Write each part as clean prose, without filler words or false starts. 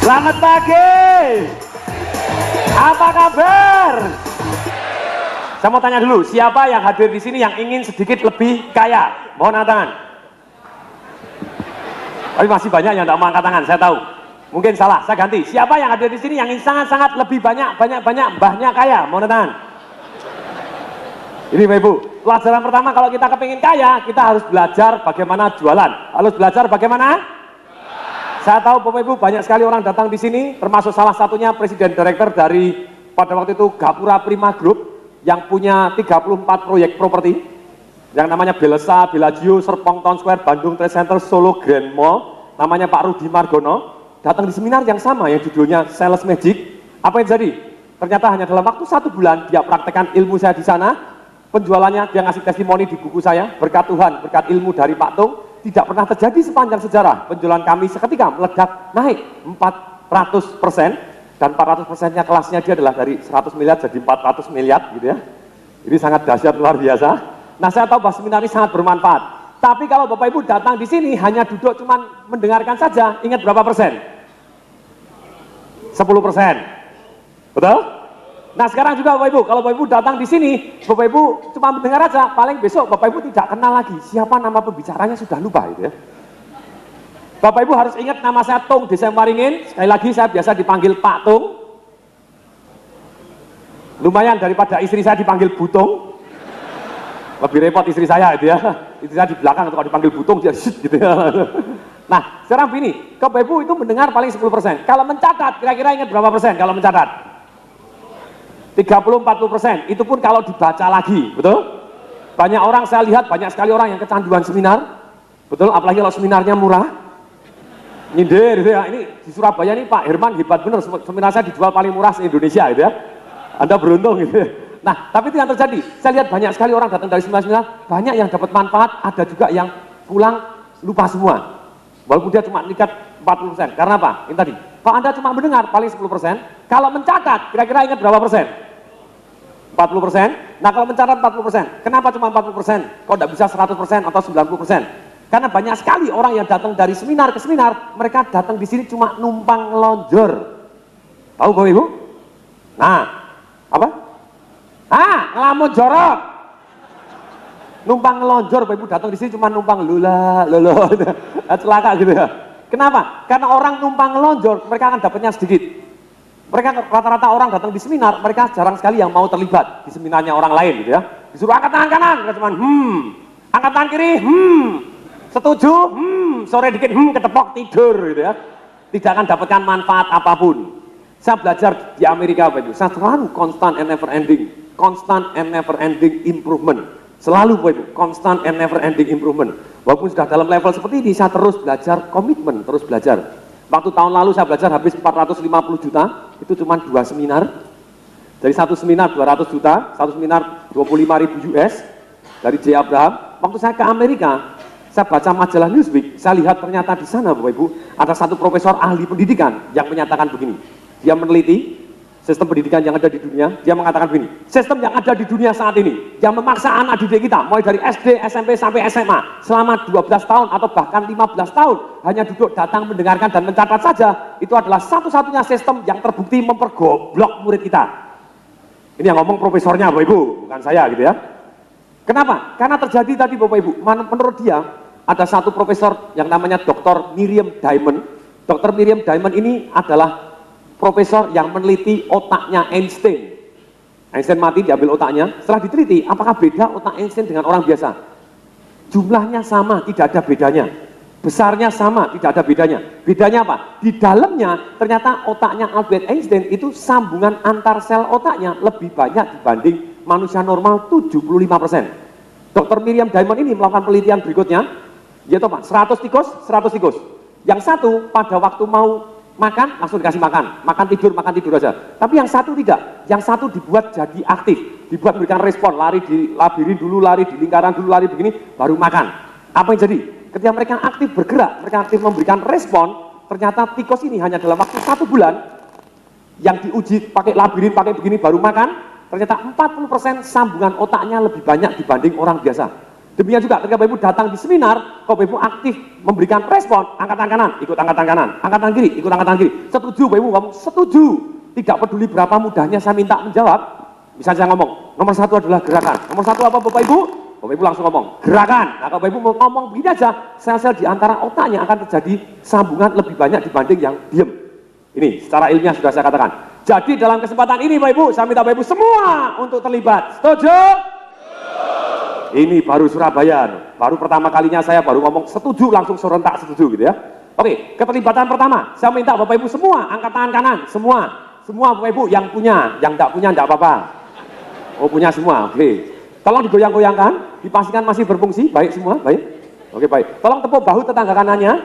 Selamat pagi. Apa kabar? Saya mau tanya dulu, siapa yang hadir di sini yang ingin sedikit lebih kaya? Mohon angkat tangan. Tapi masih banyak yang tidak mau angkat tangan, saya tahu. Mungkin salah, saya ganti. Siapa yang hadir di sini yang ingin sangat-sangat lebih banyak mbahnya kaya? Mohon angkat tangan. Ini Bapak Ibu, pelajaran pertama kalau kita kepingin kaya, kita harus belajar bagaimana jualan. Harus belajar bagaimana? Saya tahu Bapak Ibu banyak sekali orang datang di sini, termasuk salah satunya Presiden Direktur dari pada waktu itu Gapura Prima Group yang punya 34 proyek properti yang namanya Belesa, Bellagio, Serpong Town Square, Bandung Trade Center, Solo Grand Mall, namanya Pak Rudi Margono, datang di seminar yang sama yang judulnya Sales Magic. Apa yang jadi? Ternyata hanya dalam waktu 1 bulan dia praktekkan ilmu saya di sana, penjualannya dia ngasih testimoni di buku saya, berkat Tuhan, berkat ilmu dari Pak Tung, tidak pernah terjadi sepanjang sejarah. Penjualan kami seketika meledak naik 400%, dan 400%-nya kelasnya dia adalah dari 100 miliar jadi 400 miliar gitu ya. Ini sangat dahsyat, luar biasa. Nah, saya tahu bahwa seminar ini sangat bermanfaat. Tapi kalau Bapak Ibu datang di sini hanya duduk cuman mendengarkan saja, ingat berapa persen? 10%. Betul? Nah, sekarang juga Bapak Ibu, kalau Bapak Ibu datang di sini, Bapak Ibu cuma mendengar aja, paling besok Bapak Ibu tidak kenal lagi siapa nama pembicaranya, sudah lupa gitu ya. Bapak Ibu harus ingat nama saya Tung Desemaringin. Sekali lagi saya biasa dipanggil Pak Tung. Lumayan daripada istri saya dipanggil Butung. Lebih repot istri saya gitu ya. Istri saya di belakang kalau dipanggil Butung dia shit gitu ya. Nah, sekarang begini, Bapak Ibu itu mendengar paling 10%. Kalau mencatat, kira-kira ingat berapa persen kalau mencatat? 30-40%, itu pun kalau dibaca lagi, betul? Banyak orang saya lihat, banyak sekali orang yang kecanduan seminar, betul? Apalagi kalau seminarnya murah, nyindir gitu ya. Ini di Surabaya nih Pak Herman hebat bener, seminar saya dijual paling murah se-Indonesia gitu ya. Anda beruntung gitu ya. Nah, tapi itu yang terjadi, saya lihat banyak sekali orang datang dari seminar-seminar, banyak yang dapat manfaat, ada juga yang pulang lupa semua. Walaupun dia cuma nikat 40%, karena apa? Ini tadi, kalau Anda cuma mendengar paling 10%, kalau mencatat, kira-kira ingat berapa persen? 40%. Nah, kalau mencatat 40%, kenapa cuma 40%? Kok tidak bisa 100% atau 90%? Karena banyak sekali orang yang datang dari seminar ke seminar, mereka datang di sini cuma numpang ngelonjor. Tahu Bapak Ibu? Nah, apa? Ngelamun jorok. Numpang ngelonjor, Bapak Ibu datang di sini cuma numpang lula, celaka gitu ya. Kenapa? Karena orang numpang ngelonjor, mereka akan dapatnya sedikit. Mereka rata-rata orang datang di seminar, mereka jarang sekali yang mau terlibat di seminarnya orang lain gitu ya. Disuruh angkat tangan kanan, mereka cuma angkat tangan kiri, setuju, sore dikit, ketepok tidur gitu ya. Tidak akan dapatkan manfaat apapun. Saya belajar di Amerika Bapak Ibu, saya selalu constant and never ending improvement. Selalu Bapak Ibu, constant and never ending improvement. Walaupun sudah dalam level seperti ini, saya terus belajar komitmen, terus belajar. Waktu tahun lalu saya belajar habis 450 juta, itu cuma 2 seminar. Dari satu seminar 200 juta, satu seminar 25.000 US dari J. Abraham. Waktu saya ke Amerika, saya baca majalah Newsweek, saya lihat ternyata di sana Bapak Ibu, ada satu profesor ahli pendidikan yang menyatakan begini. Dia meneliti sistem pendidikan yang ada di dunia, dia mengatakan begini, sistem yang ada di dunia saat ini, yang memaksa anak didik kita, mulai dari SD, SMP, sampai SMA, selama 12 tahun atau bahkan 15 tahun, hanya duduk datang, mendengarkan, dan mencatat saja, itu adalah satu-satunya sistem yang terbukti mempergoblok murid kita. Ini yang ngomong profesornya Bapak Ibu, bukan saya gitu ya. Kenapa? Karena terjadi tadi Bapak Ibu, menurut dia, ada satu profesor yang namanya Dr. Miriam Diamond. Dr. Miriam Diamond ini adalah profesor yang meneliti otaknya Einstein. Einstein mati, diambil otaknya. Setelah diteliti, apakah beda otak Einstein dengan orang biasa? Jumlahnya sama, tidak ada bedanya. Besarnya sama, tidak ada bedanya. Bedanya apa? Di dalamnya, ternyata otaknya Albert Einstein itu sambungan antar sel otaknya lebih banyak dibanding manusia normal 75%. Dr. Miriam Diamond ini melakukan penelitian berikutnya, yaitu apa? 100 tikus. Yang satu pada waktu mau makan, langsung dikasih makan tidur aja. Tapi yang satu tidak, yang satu dibuat jadi aktif, dibuat memberikan respon, lari di labirin dulu, lari di lingkaran dulu, lari begini, baru makan. Apa yang jadi? Ketika mereka aktif bergerak, mereka aktif memberikan respon, ternyata tikus ini hanya dalam waktu 1 bulan, yang diuji pakai labirin, pakai begini, baru makan, ternyata 40% sambungan otaknya lebih banyak dibanding orang biasa. Demikian juga ketika Bapak Ibu datang di seminar, kalau Bapak Ibu aktif memberikan respon, angkatan kanan, ikut angkatan kanan, angkatan kiri, ikut angkatan kiri. Setuju, Bapak Ibu ngomong setuju. Tidak peduli berapa mudahnya saya minta menjawab. Misalnya saya ngomong, nomor 1 adalah gerakan. Nomor 1 apa Bapak Ibu? Bapak Ibu langsung ngomong, gerakan. Nah kalau Bapak Ibu mau ngomong begini aja, sel-sel di antara otaknya akan terjadi sambungan lebih banyak dibanding yang diem. Ini secara ilmiah sudah saya katakan. Jadi dalam kesempatan ini Bapak Ibu, saya minta Bapak Ibu semua untuk terlibat. Setuju? Ini baru Surabaya, baru pertama kalinya saya baru ngomong setuju, langsung serentak setuju gitu ya. Oke, keterlibatan pertama, saya minta Bapak Ibu semua angkat tangan kanan, semua Bapak Ibu yang punya, yang tidak punya tidak apa-apa. Oh punya semua, oke. Tolong digoyang-goyangkan, dipastikan masih berfungsi, baik semua, baik. Oke baik, tolong tepuk bahu tetangga kanannya,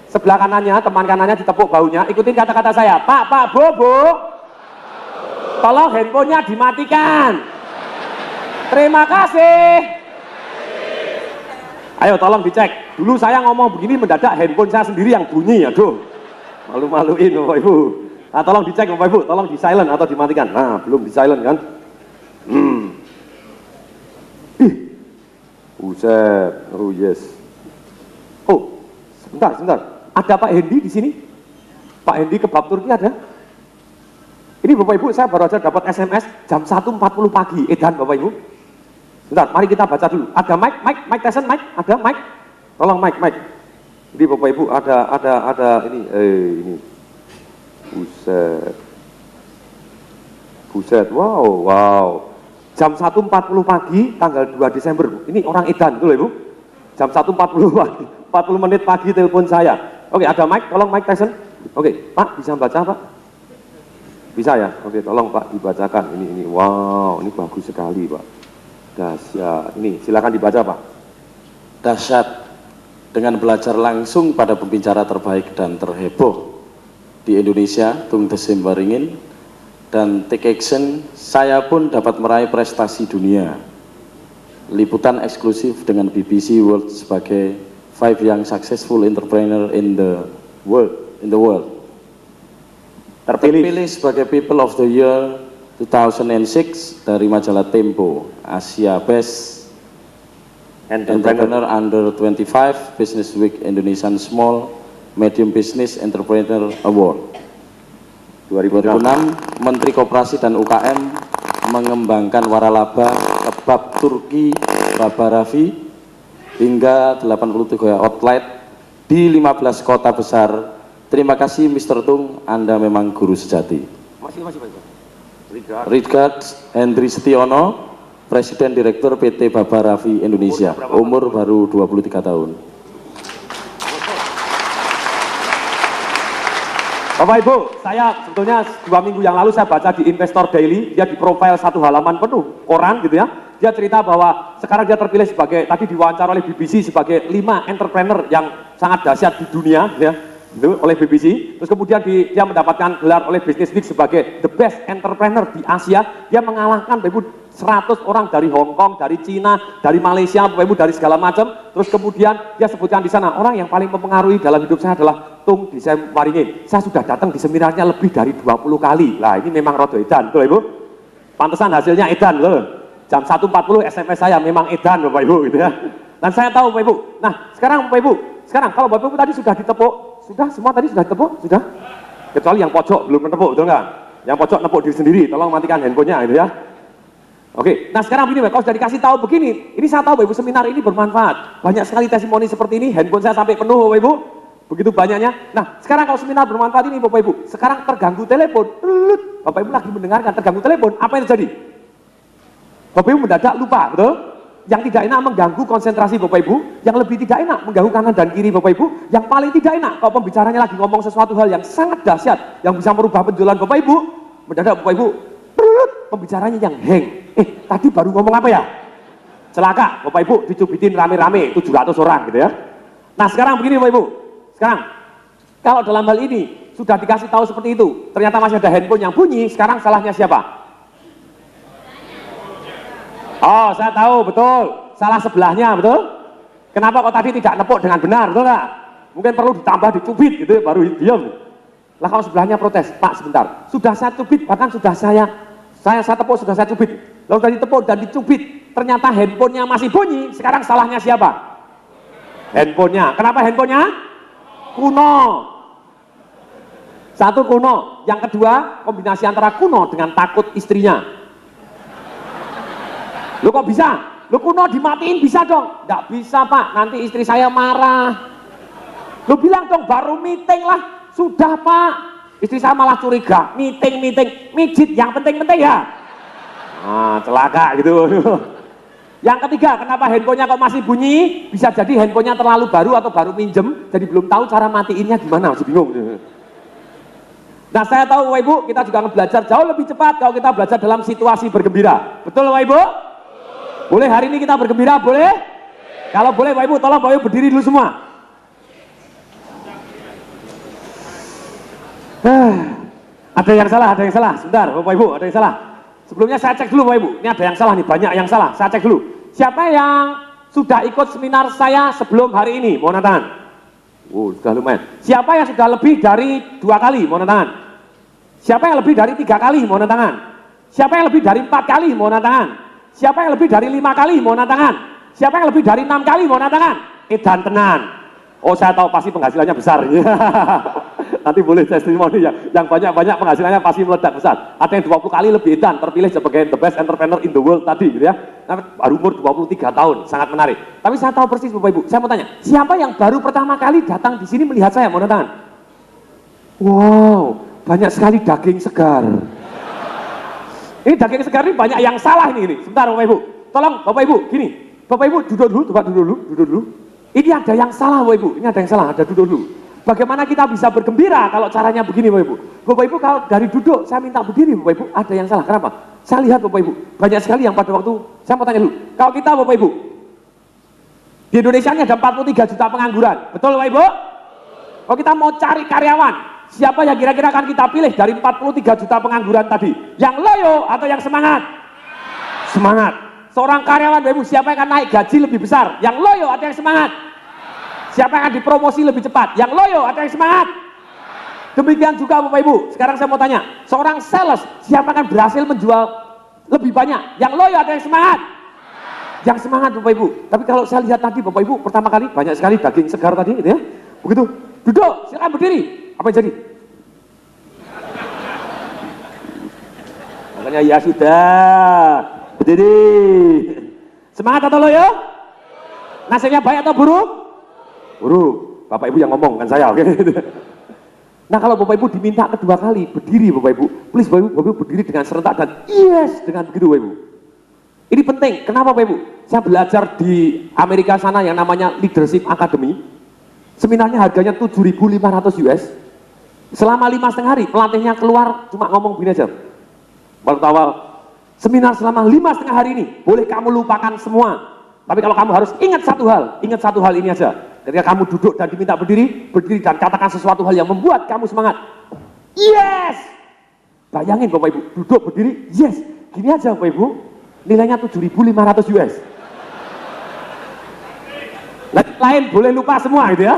sebelah kanannya, teman kanannya ditepuk bahunya, ikutin kata-kata saya, Pak, Bu, tolong handphonenya dimatikan. Terima kasih. Ayo tolong dicek. Dulu saya ngomong begini mendadak handphone saya sendiri yang bunyi. Aduh, malu-maluin Bapak Ibu. Nah tolong dicek Bapak Ibu, tolong di silent atau dimatikan. Nah belum di silent kan. Buset, oh yes. Oh, sebentar. Ada Pak Hendi di sini? Pak Hendi kebab Turki ada? Ini Bapak Ibu, saya baru aja dapat SMS jam 1.40 pagi. Edan Bapak Ibu. Bentar, mari kita baca dulu. Ada Mike Tyson, ada Mike. Tolong Mike. Jadi Bapak Ibu ada ini. Buset, wow. Jam 1.40 pagi, tanggal 2 Desember. Ini orang edan, betul Ibu? Jam 1.40 pagi, 40 menit pagi telepon saya. Oke, ada Mike, tolong Mike Tyson. Oke, Pak, bisa baca Pak? Bisa ya? Oke, tolong Pak dibacakan. Ini, wow, ini bagus sekali Pak. Dahsyat. Ini silakan dibaca Pak. Dahsyat dengan belajar langsung pada pembicara terbaik dan terheboh di Indonesia, Tung Desem Waringin, dan Take Action, saya pun dapat meraih prestasi dunia. Liputan eksklusif dengan BBC World sebagai 5 Young Successful Entrepreneur in the world. Terpilih sebagai People of the Year 2006 dari majalah Tempo, Asia Best Entrepreneur Under 25, Business Week Indonesian Small Medium Business Entrepreneur Award. 2006, Menteri Koperasi dan UKM mengembangkan waralaba kebab Turki Baba Rafi hingga 83 outlet di 15 kota besar. Terima kasih Mr. Tung, Anda memang guru sejati. Masih. Richard Hendri Setiono, Presiden Direktur PT Baba Rafi Indonesia, umur baru 23 tahun. Bapak Ibu, saya sebetulnya 2 minggu yang lalu saya baca di Investor Daily, dia di profil 1 halaman penuh, koran gitu ya. Dia cerita bahwa sekarang dia terpilih sebagai, tadi diwawancara oleh BBC sebagai 5 entrepreneur yang sangat dahsyat di dunia gitu ya. Itu oleh BBC, terus kemudian dia mendapatkan gelar oleh Business Week sebagai the best entrepreneur di Asia. Dia mengalahkan Bapak Ibu 100 orang dari Hong Kong, dari Cina, dari Malaysia, Bapak Ibu dari segala macam. Terus kemudian dia sebutkan di sana orang yang paling mempengaruhi dalam hidup saya adalah Tung Desem Waringin. Saya sudah datang di seminarnya lebih dari 20 kali. Lah ini memang rodo edan, betul Ibu? Pantesan hasilnya edan loh. Jam 1.40 SMS saya memang edan Bapak Ibu gitu ya. Dan saya tahu Bapak Ibu. Nah sekarang Bapak Ibu, kalau Bapak Ibu tadi sudah ditepuk. Sudah, semua tadi sudah tepuk? Sudah? Kecuali yang pojok belum menepuk, betul nggak? Yang pojok nepuk diri sendiri, tolong matikan handphonenya gitu ya. Oke, nah sekarang begini, kalau sudah dikasih tahu begini, ini saya tahu Bapak Ibu seminar ini bermanfaat. Banyak sekali testimoni seperti ini, handphone saya sampai penuh Bapak Ibu. Begitu banyaknya. Nah, sekarang kalau seminar bermanfaat ini Bapak Ibu, sekarang terganggu telepon, Bapak Ibu lagi mendengarkan terganggu telepon, apa yang terjadi? Bapak Ibu mendadak lupa, betul? Yang tidak enak mengganggu konsentrasi Bapak Ibu, yang lebih tidak enak mengganggu kanan dan kiri Bapak Ibu, yang paling tidak enak kalau pembicaranya lagi ngomong sesuatu hal yang sangat dahsyat, yang bisa merubah penjualan Bapak Ibu, mendadak Bapak Ibu, pembicaranya yang hang. Tadi baru ngomong apa ya? Celaka, Bapak Ibu dicubitin rame-rame, 700 orang gitu ya. Nah sekarang begini Bapak Ibu, sekarang kalau dalam hal ini sudah dikasih tahu seperti itu, ternyata masih ada handphone yang bunyi, sekarang salahnya siapa? Oh, saya tahu, betul. Salah sebelahnya, betul? Kenapa kok tadi tidak nepuk dengan benar, betul nggak? Mungkin perlu ditambah dicubit gitu, baru diam. Lah kalau sebelahnya protes, Pak sebentar, sudah saya cubit, bahkan sudah saya tepuk, sudah saya cubit. Lalu sudah ditepuk dan dicubit, ternyata handphonenya masih bunyi, sekarang salahnya siapa? Handphonenya. Kenapa handphonenya? Kuno. Satu kuno, yang kedua kombinasi antara kuno dengan takut istrinya. Lu kok bisa? Lu kuno dimatiin bisa dong? Nggak bisa pak, nanti istri saya marah. Lu bilang dong baru meeting lah, sudah pak. Istri saya malah curiga, meeting, mijit yang penting-penting ya. Nah, celaka gitu. Yang ketiga, kenapa handphonenya kok masih bunyi? Bisa jadi handphonenya terlalu baru atau baru minjem, jadi belum tahu cara matiinnya gimana, masih bingung. Nah, saya tahu Bapak Ibu, kita juga akan belajar jauh lebih cepat kalau kita belajar dalam situasi bergembira. Betul Bapak Ibu? Boleh hari ini kita bergembira, boleh? Kalau boleh Bapak Ibu, tolong Bapak Ibu berdiri dulu semua. Ada yang salah, Sebentar Bapak Ibu, ada yang salah. Sebelumnya saya cek dulu Bapak Ibu, ini ada yang salah nih, banyak yang salah. Saya cek dulu. Siapa yang sudah ikut seminar saya sebelum hari ini? Mohon tangan. Sudah lumayan. Siapa yang sudah lebih dari 2 kali? Mohon tangan. Siapa yang lebih dari 3 kali? Mohon tangan. Siapa yang lebih dari 4 kali? Mohon tangan. Siapa yang lebih dari 5 kali? Mohon tangan. Siapa yang lebih dari 6 kali? Mohon tangan. Edan tenan. Oh, saya tahu pasti penghasilannya besar. Nanti boleh testimoni ya. Yang banyak-banyak penghasilannya pasti meledak besar. Ada yang 20 kali lebih edan, terpilih sebagai the best entrepreneur in the world tadi gitu ya. Baru umur 23 tahun, sangat menarik. Tapi saya tahu persis Bapak Ibu. Saya mau tanya, siapa yang baru pertama kali datang di sini melihat saya? Mohon tangan. Wow, banyak sekali daging segar. Ini daging segar ini banyak yang salah ini. Sebentar Bapak Ibu. Tolong Bapak Ibu, gini. Bapak Ibu duduk dulu. Ini ada yang salah Bapak Ibu, ini ada yang salah, ada duduk dulu. Bagaimana kita bisa bergembira kalau caranya begini Bapak Ibu? Bapak Ibu kalau dari duduk saya minta berdiri Bapak Ibu, ada yang salah. Kenapa? Saya lihat Bapak Ibu, banyak sekali yang pada waktu, saya mau tanya dulu, kalau kita Bapak Ibu, di Indonesia ini ada 43 juta pengangguran, betul Bapak Ibu? Kalau kita mau cari karyawan, siapa yang kira-kira akan kita pilih dari 43 juta pengangguran tadi? Yang loyo atau yang semangat? Semangat. Seorang karyawan Bapak Ibu, siapa yang akan naik gaji lebih besar? Yang loyo atau yang semangat? Siapa yang akan dipromosi lebih cepat? Yang loyo atau yang semangat? Demikian juga Bapak Ibu, sekarang saya mau tanya, seorang sales, siapa akan berhasil menjual lebih banyak? Yang loyo atau yang semangat? Yang semangat Bapak Ibu. Tapi kalau saya lihat tadi Bapak Ibu, pertama kali banyak sekali daging segar tadi gitu ya. Begitu, duduk, silakan berdiri. Apa yang jadi? Makanya ya sudah, berdiri. Semangat atau loyo? Nasibnya baik atau buruk? Buruk. Bapak Ibu yang ngomong, kan saya, oke? Nah kalau Bapak Ibu diminta kedua kali, berdiri Bapak Ibu, please Bapak Ibu berdiri dengan serentak dan yes, dengan begitu Bapak Ibu. Ini penting, kenapa Bapak Ibu? Saya belajar di Amerika sana yang namanya Leadership Academy, seminarnya harganya 7.500 US, selama 5,5 hari, pelatihnya keluar cuma ngomong begini aja, waktu awal, seminar selama 5,5 hari ini, boleh kamu lupakan semua, tapi kalau kamu harus ingat satu hal ini aja. Ketika kamu duduk dan diminta berdiri dan katakan sesuatu hal yang membuat kamu semangat. Yes! Bayangin Bapak Ibu, duduk berdiri, yes. Gini aja Bapak Ibu, nilainya 7.500 US. Lain boleh lupa semua gitu ya.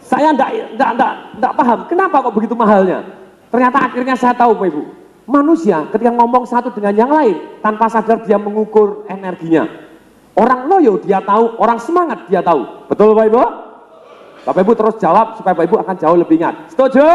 Saya enggak paham, kenapa kok begitu mahalnya? Ternyata akhirnya saya tahu Bapak Ibu, manusia ketika ngomong satu dengan yang lain, tanpa sadar dia mengukur energinya. Orang loyo dia tahu, orang semangat dia tahu. Betul Bapak Ibu? Bapak Ibu terus jawab supaya Bapak Ibu akan jauh lebih ingat. Setuju?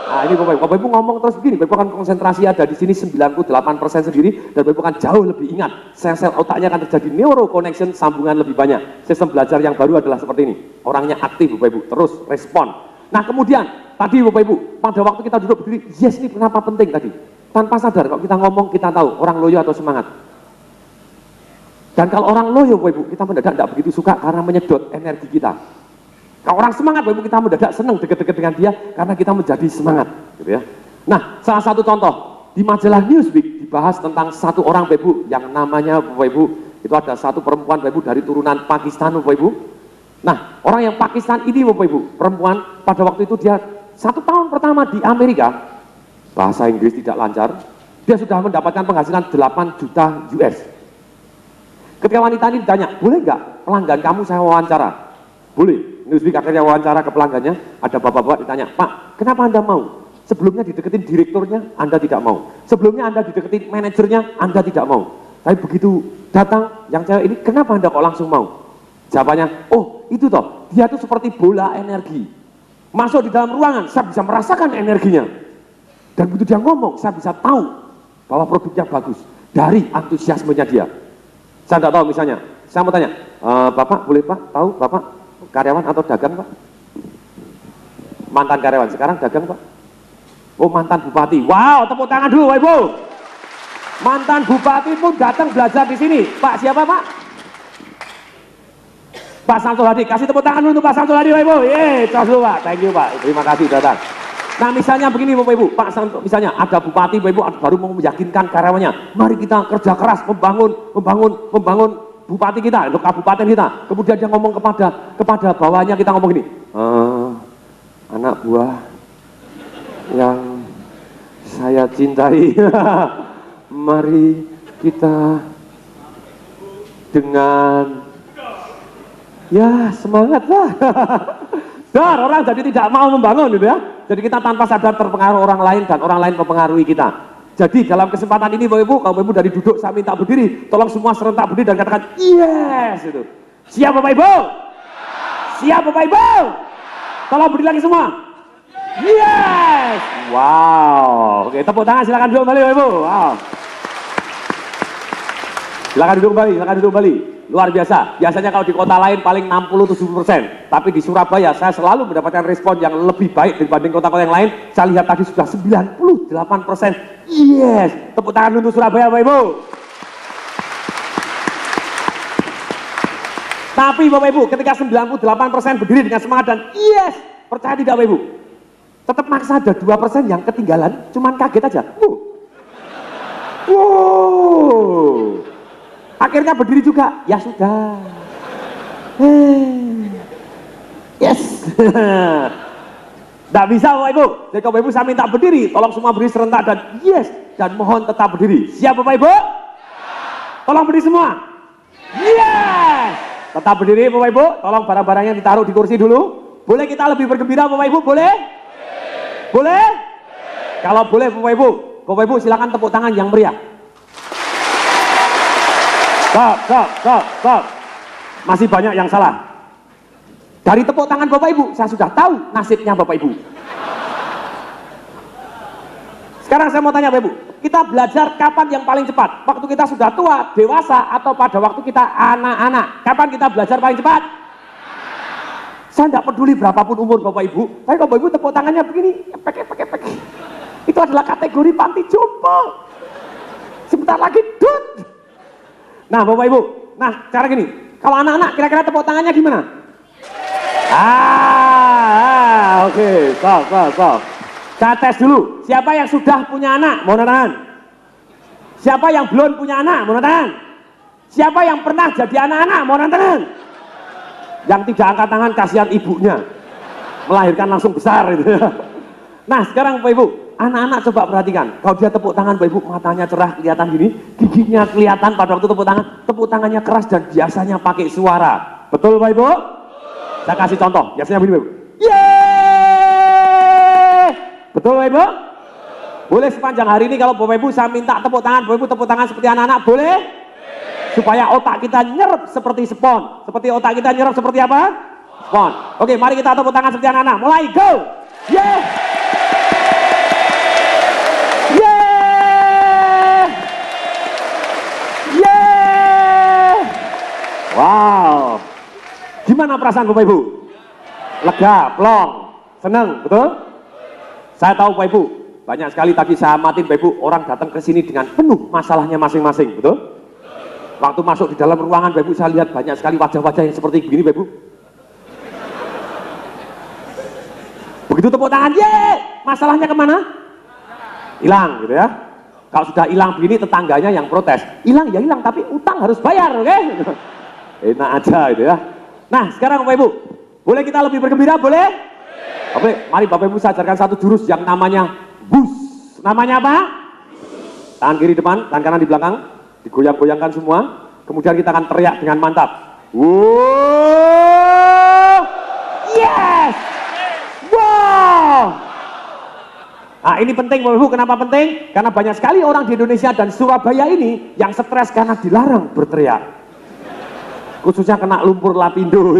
Nah ini Bapak Ibu ngomong terus begini, Bapak Ibu akan konsentrasi ada di sini 98% sendiri dan Bapak Ibu akan jauh lebih ingat. Sel-sel otaknya akan terjadi neuro connection, sambungan lebih banyak. Sistem belajar yang baru adalah seperti ini. Orangnya aktif Bapak Ibu, terus respon. Nah kemudian tadi Bapak Ibu, pada waktu kita duduk berdiri, yes ini kenapa penting tadi? Tanpa sadar kalau kita ngomong kita tahu orang loyo atau semangat. Dan kalau orang loyo Bapak Ibu, kita mendadak tidak begitu suka karena menyedot energi kita. Kalau orang semangat Bapak Ibu, kita mendadak senang deket-deket dengan dia karena kita menjadi semangat, gitu ya. Nah, salah satu contoh di majalah Newsweek dibahas tentang satu orang Bapak Ibu yang namanya Bapak Ibu, itu ada satu perempuan Bapak Ibu dari turunan Pakistan Bapak Ibu. Nah, orang yang Pakistan ini Bapak Ibu, perempuan pada waktu itu dia 1 tahun pertama di Amerika, bahasa Inggris tidak lancar, dia sudah mendapatkan penghasilan 8 juta US. Ketika wanita ini ditanya, boleh nggak pelanggan kamu saya wawancara? Boleh. Newsweek akhirnya wawancara ke pelanggannya, ada bapak-bapak ditanya, Pak, kenapa Anda mau? Sebelumnya dideketin direkturnya, Anda tidak mau. Sebelumnya Anda dideketin manajernya, Anda tidak mau. Tapi begitu datang yang cewek ini, kenapa Anda kok langsung mau? Jawabannya, oh itu toh, dia tuh seperti bola energi. Masuk di dalam ruangan, saya bisa merasakan energinya. Dan begitu dia ngomong, saya bisa tahu bahwa produknya bagus dari antusiasmenya dia. Saya tidak tahu misalnya, saya mau tanya, Bapak boleh Pak, tahu Bapak karyawan atau dagang Pak? Mantan karyawan, sekarang dagang Pak? Oh mantan bupati, wow tepuk tangan dulu Bapak Ibu. Mantan bupati pun datang belajar di sini. Pak siapa Pak? Pak Samsul Hadi, kasih tepuk tangan dulu untuk Pak Samsul Hadi Bapak Ibu. Terus dulu Pak, thank you Pak, terima kasih datang. Nah misalnya begini Bapak Ibu, Pak Samsul, misalnya ada bupati Bapak Ibu baru mau meyakinkan karyawannya, mari kita kerja keras membangun bupati kita, untuk kabupaten kita. Kemudian dia ngomong kepada bawahnya, kita ngomong gini, anak buah yang saya cintai, mari kita dengan ya semangat lah. Dar, orang jadi tidak mau membangun gitu ya. Jadi kita tanpa sadar terpengaruh orang lain dan orang lain mempengaruhi kita. Jadi dalam kesempatan ini Bapak Ibu, kalau Bapak Ibu dari duduk saya minta berdiri, tolong semua serentak berdiri dan katakan yes itu. Siap Bapak Ibu? Siap Bapak Ibu? Tolong berdiri lagi semua. Yes. Wow. Oke, tepuk tangan, silakan duduk kembali Bapak Ibu. Wow. Silakan duduk kembali, silakan duduk kembali. Luar biasa. Biasanya kalau di kota lain paling 60-70%, tapi di Surabaya saya selalu mendapatkan respon yang lebih baik dibanding kota-kota yang lain. Saya lihat tadi sudah 98%. Yes. Tepuk tangan untuk Surabaya Bapak Ibu. Tapi Bapak Ibu, ketika 98% berdiri dengan semangat dan yes, percaya tidak Bapak Ibu? Tetap maksa ada 2% yang ketinggalan, cuman kaget aja. Wow. Akhirnya berdiri juga, ya sudah. Yes. Tidak bisa Bapak Ibu. Jadi kalau Bapak Ibu saya minta berdiri, tolong semua berdiri serentak dan yes. Dan mohon tetap berdiri. Siap Bapak Ibu? Tolong berdiri semua. Yes. Tetap berdiri Bapak Ibu. Tolong barang-barangnya ditaruh di kursi dulu. Boleh kita lebih bergembira Bapak Ibu? Boleh? Boleh? Kalau boleh Bapak Ibu silakan tepuk tangan yang meriah. Stop. Masih banyak yang salah. Dari tepuk tangan Bapak Ibu, saya sudah tahu nasibnya Bapak Ibu. Sekarang saya mau tanya Bapak Ibu, kita belajar kapan yang paling cepat? Waktu kita sudah tua, dewasa, atau pada waktu kita anak-anak? Kapan kita belajar paling cepat? Saya tidak peduli berapapun umur Bapak Ibu, tapi kalau Bapak Ibu tepuk tangannya begini, pek. Itu adalah kategori panti jompo. Sebentar lagi, dud. Nah Bapak Ibu, nah cara gini, kalau anak-anak kira-kira tepuk tangannya gimana? Oke, stop. Saya tes dulu, siapa yang sudah punya anak, mau tangan? Siapa yang belum punya anak, mau tangan? Siapa yang pernah jadi anak-anak, mau tangan? Yang tidak angkat tangan, kasihan ibunya, melahirkan langsung besar gitu. Nah sekarang Bapak Ibu, anak-anak coba perhatikan, kalau dia tepuk tangan Bapak Ibu, matanya cerah kelihatan gini, giginya kelihatan pada waktu tepuk tangannya keras dan biasanya pakai suara. Betul Bapak Ibu? Saya kasih contoh, biasanya begini Bapak Ibu. Yeay! Betul Bapak Ibu? Boleh sepanjang hari ini kalau Bapak Ibu saya minta tepuk tangan, Bapak Ibu tepuk tangan seperti anak-anak, boleh? Supaya otak kita nyerap seperti spon. Seperti otak kita nyerap seperti apa? Spon. Oke, mari kita tepuk tangan seperti anak-anak. Mulai, go! Yeay! Wow, gimana perasaan Bapak Ibu? Lega, plong, senang, betul? Saya tahu Bapak Ibu, banyak sekali tadi saya amatin Bapak Ibu, orang datang ke sini dengan penuh masalahnya masing-masing, betul? Waktu masuk di dalam ruangan Bapak Ibu, saya lihat banyak sekali wajah-wajah yang seperti begini Bapak Ibu. Begitu tepuk tangan, ye, masalahnya kemana? Hilang, gitu ya. Kalau sudah hilang begini, tetangganya yang protes. Hilang ya hilang, tapi utang harus bayar, oke? Enak aja gitu ya. Nah sekarang Bapak Ibu, boleh kita lebih bergembira, boleh? Oke, mari Bapak Ibu saya ajarkan satu jurus yang namanya bus. Namanya apa? Tangan kiri depan, tangan kanan di belakang, digoyang-goyangkan semua. Kemudian kita akan teriak dengan mantap. Wow! Yes! Wow! Nah, ini penting Bapak Ibu, kenapa penting? Karena banyak sekali orang di Indonesia dan Surabaya ini yang stres karena dilarang berteriak. Khususnya kena lumpur lapindo,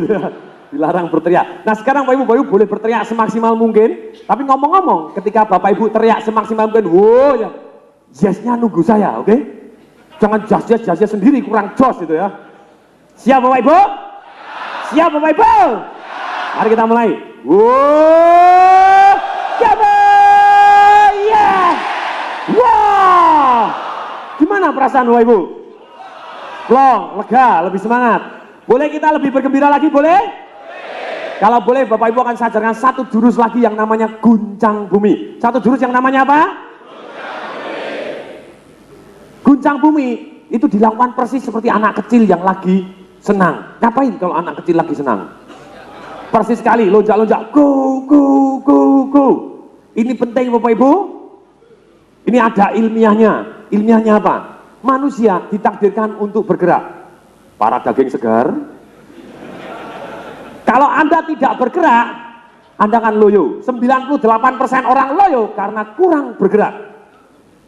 dilarang berteriak. Nah sekarang Bapak Ibu boleh berteriak semaksimal mungkin, tapi ngomong-ngomong ketika Bapak Ibu teriak semaksimal mungkin, wow ya, jasnya nunggu saya, oke? Jangan jas sendiri, kurang jos itu ya. Siap Bapak Ibu? Siap Bapak Ibu? Mari kita mulai. Wow, yeah. Wow, gimana perasaan Bapak Ibu? Plong, lega, lebih semangat. Boleh kita lebih bergembira lagi, boleh? Kalau boleh Bapak Ibu akan saya ajarkan satu jurus lagi yang namanya guncang bumi. Satu jurus yang namanya apa? Guncang bumi itu dilakukan persis seperti anak kecil yang lagi senang. Ngapain kalau anak kecil lagi senang? Persis sekali, lonjak-lonjak, go, go, go, go. Ini penting Bapak Ibu. Ini ada ilmiahnya. Ilmiahnya apa? Manusia ditakdirkan untuk bergerak. Para daging segar. Kalau Anda tidak bergerak, Anda akan loyo. 98% orang loyo karena kurang bergerak.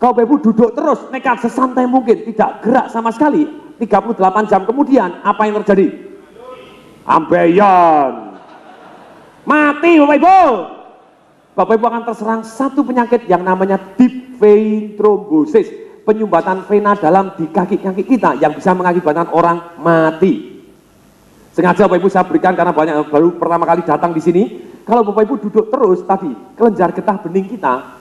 Kalau Bapak Ibu duduk terus, nekat sesantai mungkin, tidak gerak sama sekali, 38 jam kemudian, apa yang terjadi? Ambeien. Mati Bapak Ibu. Bapak Ibu akan terserang satu penyakit yang namanya deep vein thrombosis, penyumbatan vena dalam di kaki-kaki kita yang bisa mengakibatkan orang mati. Sengaja Bapak Ibu saya berikan karena banyak baru pertama kali datang di sini. Kalau Bapak Ibu duduk terus tadi, kelenjar getah bening kita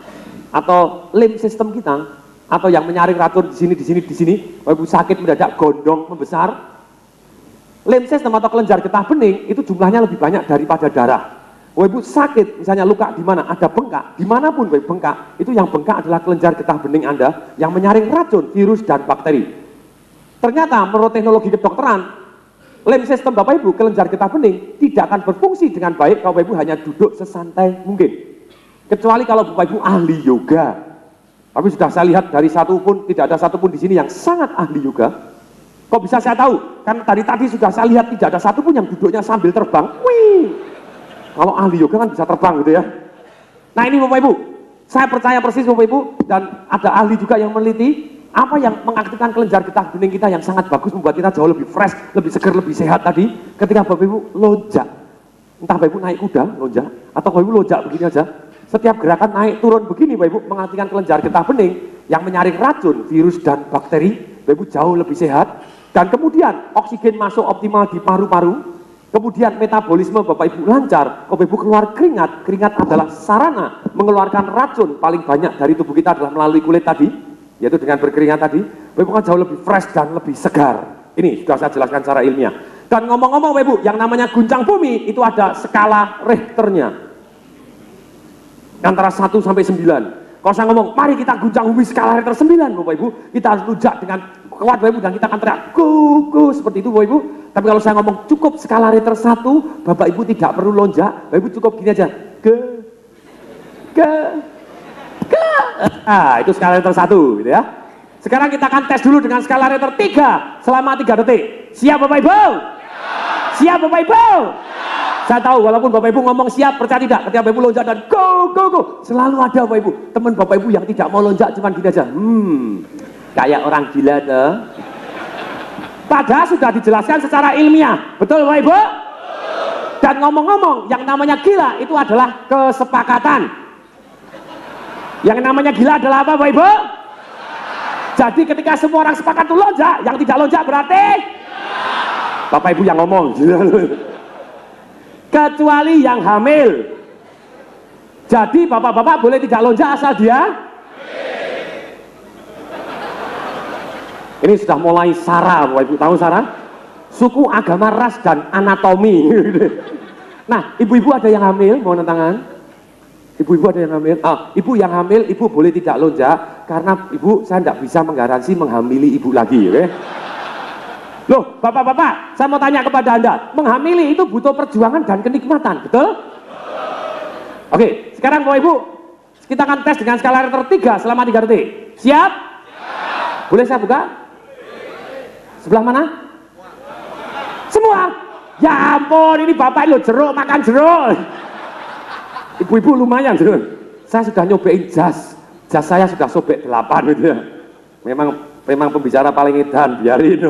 atau lymph system kita atau yang menyaring racun di sini, Bapak Ibu sakit mendadak, gondong membesar. Lymph system atau kelenjar getah bening itu jumlahnya lebih banyak daripada darah. Bapak Ibu sakit, misalnya luka di mana, ada bengkak, dimanapun Bapak Ibu bengkak, itu yang bengkak adalah kelenjar getah bening Anda yang menyaring racun, virus dan bakteri. Ternyata menurut teknologi kedokteran, lymph system Bapak Ibu, kelenjar getah bening tidak akan berfungsi dengan baik kalau Bapak Ibu hanya duduk sesantai mungkin. Kecuali kalau Bapak Ibu ahli yoga. Tapi sudah saya lihat dari tidak ada satupun di sini yang sangat ahli yoga. Kok bisa saya tahu? Karena tadi sudah saya lihat tidak ada satupun yang duduknya sambil terbang. Wih, kalau ahli yoga kan bisa terbang gitu ya. Nah ini Bapak Ibu, saya percaya persis Bapak Ibu, dan ada ahli juga yang meneliti apa yang mengaktifkan kelenjar getah bening kita yang sangat bagus, membuat kita jauh lebih fresh, lebih segar, lebih sehat tadi ketika Bapak Ibu lonjak. Entah Bapak Ibu naik kuda lonjak atau Bapak Ibu lonjak begini aja. Setiap gerakan naik turun begini Bapak Ibu mengaktifkan kelenjar getah bening yang menyaring racun, virus dan bakteri. Bapak Ibu jauh lebih sehat, dan kemudian oksigen masuk optimal di paru-paru. Kemudian metabolisme Bapak Ibu lancar, Bapak Ibu keluar keringat. Keringat adalah sarana mengeluarkan racun paling banyak dari tubuh kita adalah melalui kulit tadi, yaitu dengan berkeringat tadi. Bapak Ibu kan jauh lebih fresh dan lebih segar. Ini sudah saya jelaskan secara ilmiah. Dan ngomong-ngomong Bapak Ibu, yang namanya guncang bumi itu ada skala Richternya. Antara 1 sampai 9. Kalau saya ngomong, mari kita guncang bumi skala Richter 9 Bapak Ibu, kita harus lunjak dengan kuat Bapak Ibu, dan kita akan teriak go, go, seperti itu Bapak Ibu. Tapi kalau saya ngomong cukup skala Richter 1, Bapak Ibu tidak perlu lonjak, Bapak Ibu cukup gini aja, ke. Ah, itu skala Richter 1 gitu ya. Sekarang kita akan tes dulu dengan skala Richter 3 selama 3 detik. Siap Bapak Ibu? Siap Bapak Ibu? Saya tahu walaupun Bapak Ibu ngomong siap, percaya tidak, ketika Bapak Ibu lonjak dan go, go, go, selalu ada Bapak Ibu, teman Bapak Ibu yang tidak mau lonjak, cuman gini aja, kayak orang gila tuh. Padahal sudah dijelaskan secara ilmiah, betul Bapak Ibu? Dan ngomong-ngomong, yang namanya gila itu adalah kesepakatan. Yang namanya gila adalah apa Bapak Ibu? Jadi ketika semua orang sepakat itu lonjak, yang tidak lonjak berarti Bapak Ibu yang ngomong. Kecuali yang hamil. Jadi bapak-bapak boleh tidak lonjak asal dia. Ini sudah mulai SARA, Bapak Ibu tahu SARA? Suku, agama, ras, dan anatomi. Nah, ibu-ibu ada yang hamil, mau tangan? Ibu-ibu ada yang hamil? Ibu yang hamil, ibu boleh tidak lonjak, karena ibu, saya tidak bisa menggaransi menghamili ibu lagi. Okay? Loh, bapak-bapak, saya mau tanya kepada Anda, menghamili itu butuh perjuangan dan kenikmatan, betul? Oke, sekarang Bapak Ibu, kita akan tes dengan skala Richter 3 selama 3 detik. Siap? Boleh saya buka? Sebelah mana? Semua? Ya ampun, ini bapak lo jeruk, makan jeruk. Ibu-ibu lumayan jeruk. saya sudah nyobain jas saya sudah sobek 8 gitu ya. Memang pembicara paling edan, biarin.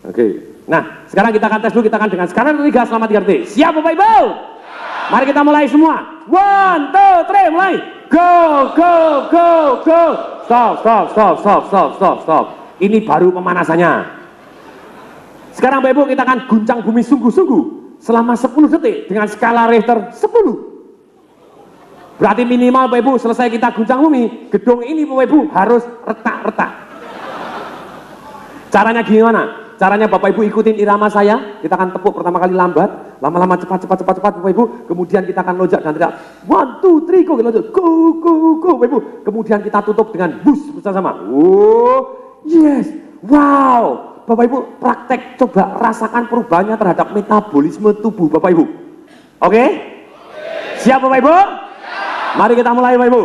Oke. Nah, sekarang kita akan tes dulu, kita akan dengan skala 3 selama 3 detik. Siap Bapak Ibu? Mari kita mulai semua. 1, 2, 3, mulai. Go, go, go, go. Stop. Ini baru pemanasannya. Sekarang Bapak Ibu kita akan guncang bumi sungguh-sungguh selama 10 detik dengan skala Richter 10. Berarti minimal Bapak Ibu selesai kita guncang bumi, gedung ini Bapak Ibu harus retak-retak. Caranya gimana? Caranya Bapak Ibu ikutin irama saya, kita akan tepuk pertama kali lambat, lama-lama cepat Bapak Ibu, kemudian kita akan lonjak dan teriak 1, 2, 3, go, go Bapak Ibu, kemudian kita tutup dengan bus bersama-sama. Oh, yes, wow, Bapak Ibu praktek, coba rasakan perubahannya terhadap metabolisme tubuh Bapak Ibu. Oke? Siap Bapak Ibu? Mari kita mulai Bapak Ibu.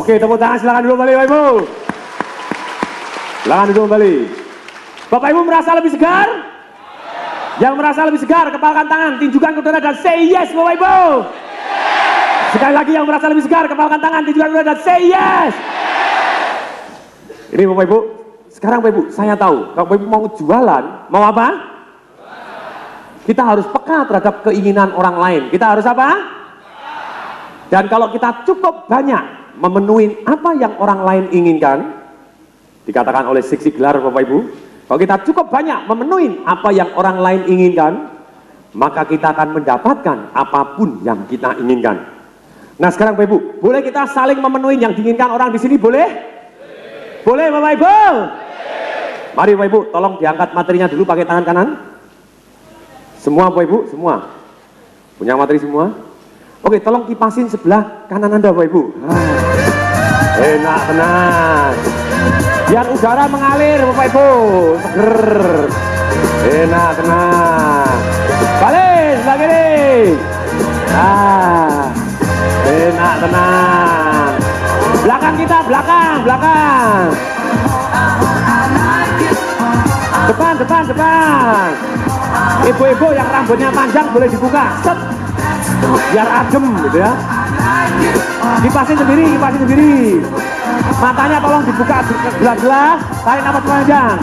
Oke, tepuk tangan, silakan dulu kembali Bapak Ibu. Silakan dulu kembali. Bapak Ibu merasa lebih segar? Yang merasa lebih segar, kepalkan tangan, tinjukan ke udara dan say yes Bapak Ibu. Sekali lagi yang merasa lebih segar, kepalkan tangan, tinjukan ke udara dan say yes. Ini Bapak Ibu, sekarang Bapak Ibu, saya tahu, kalau Bapak Ibu mau jualan, mau apa? Kita harus peka terhadap keinginan orang lain. Kita harus apa? Dan kalau kita cukup banyak memenuhi apa yang orang lain inginkan, dikatakan oleh Zig Ziglar Bapak Ibu, kalau kita cukup banyak memenuhi apa yang orang lain inginkan, maka kita akan mendapatkan apapun yang kita inginkan. Nah sekarang Bapak Ibu, boleh kita saling memenuhi yang diinginkan orang di sini, boleh? Boleh Bapak Ibu? Mari Bapak Ibu, tolong diangkat materinya dulu pakai tangan kanan. Semua Bapak Ibu, semua punya materi semua? Oke, tolong kipasin sebelah kanan Anda Bapak Ibu. Enak tenang. Biar udara mengalir Bapak Ibu. Seger. Enak tenang. Balik sebelah kiri. Nah, enak tenang. Belakang kita, belakang. Depan. Ibu-ibu yang rambutnya panjang boleh dibuka. Set. Biar adem gitu ya. Kipasin sendiri. Matanya tolong dibuka jelas-jelas. Tarik nafas panjang.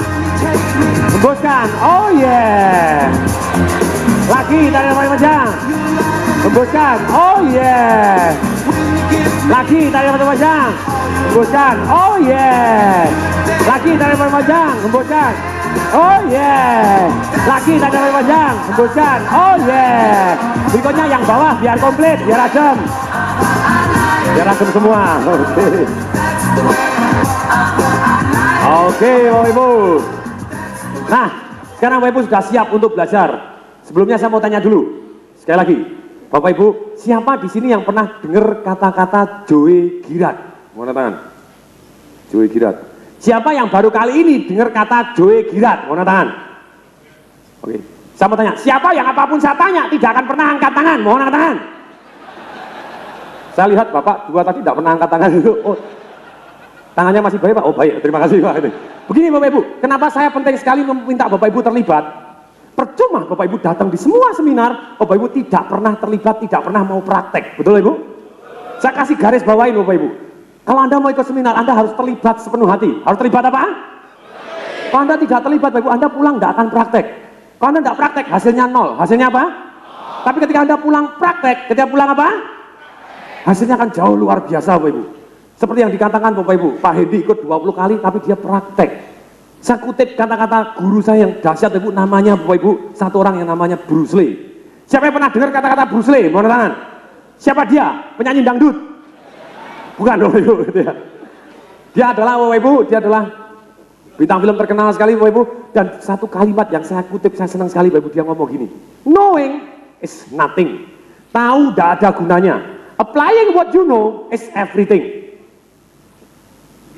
Hembuskan. Oh yeah. Lagi tarik nafas panjang. Hembuskan. Oh yeah. Lagi tarik nafas panjang. Hembuskan. Oh yeah. Lagi tarik nafas panjang. Hembuskan. Oh yeah. Lagi tarik nafas panjang. Hembuskan. Oh yeah. Berikutnya yang bawah biar komplit, biar adem. Biar adem semua. Oke, Bapak Ibu. Nah, sekarang Bapak Ibu sudah siap untuk belajar. Sebelumnya saya mau tanya dulu. Sekali lagi, Bapak Ibu, siapa di sini yang pernah dengar kata-kata Joe Girat? Mau tangan? Joe Girat. Siapa yang baru kali ini dengar kata Joe Girat? Mau tangan? Oke. Saya mau tanya, siapa yang apapun saya tanya tidak akan pernah angkat tangan? Mohon angkat tangan. Saya lihat Bapak dua tadi tidak pernah angkat tangan dulu. Oh, tangannya masih baik Pak? Oh baik, terima kasih Pak. Begini Bapak Ibu, kenapa saya penting sekali meminta Bapak Ibu terlibat? Percuma Bapak Ibu datang di semua seminar, Bapak Ibu tidak pernah terlibat, tidak pernah mau praktek. Betul Ibu? Saya kasih garis bawain Bapak Ibu. Kalau Anda mau ikut seminar, Anda harus terlibat sepenuh hati. Harus terlibat apa? Kalau Anda tidak terlibat Bapak Ibu, Anda pulang tidak akan praktek. Kalau Anda tidak praktek, hasilnya nol. Hasilnya apa? Tapi ketika Anda pulang praktek, ketika pulang apa? Hasilnya akan jauh luar biasa Bapak Ibu. Seperti yang dikatakan Bapak Ibu, Pak Hedi ikut 20 kali tapi dia praktek. Saya kutip kata-kata guru saya yang dahsyat Bapak Ibu, namanya Bapak Ibu, satu orang yang namanya Bruce Lee. Siapa yang pernah dengar kata-kata Bruce Lee? Mohon tangan. Siapa dia? Penyanyi dangdut? Bukan Bapak Ibu. Dia adalah Bapak Ibu, dia adalah bintang film terkenal sekali Bapak Ibu. Dan satu kalimat yang saya kutip, saya senang sekali Bapak Ibu, dia ngomong gini, knowing is nothing, Tahu tidak ada gunanya. Applying what you know is everything.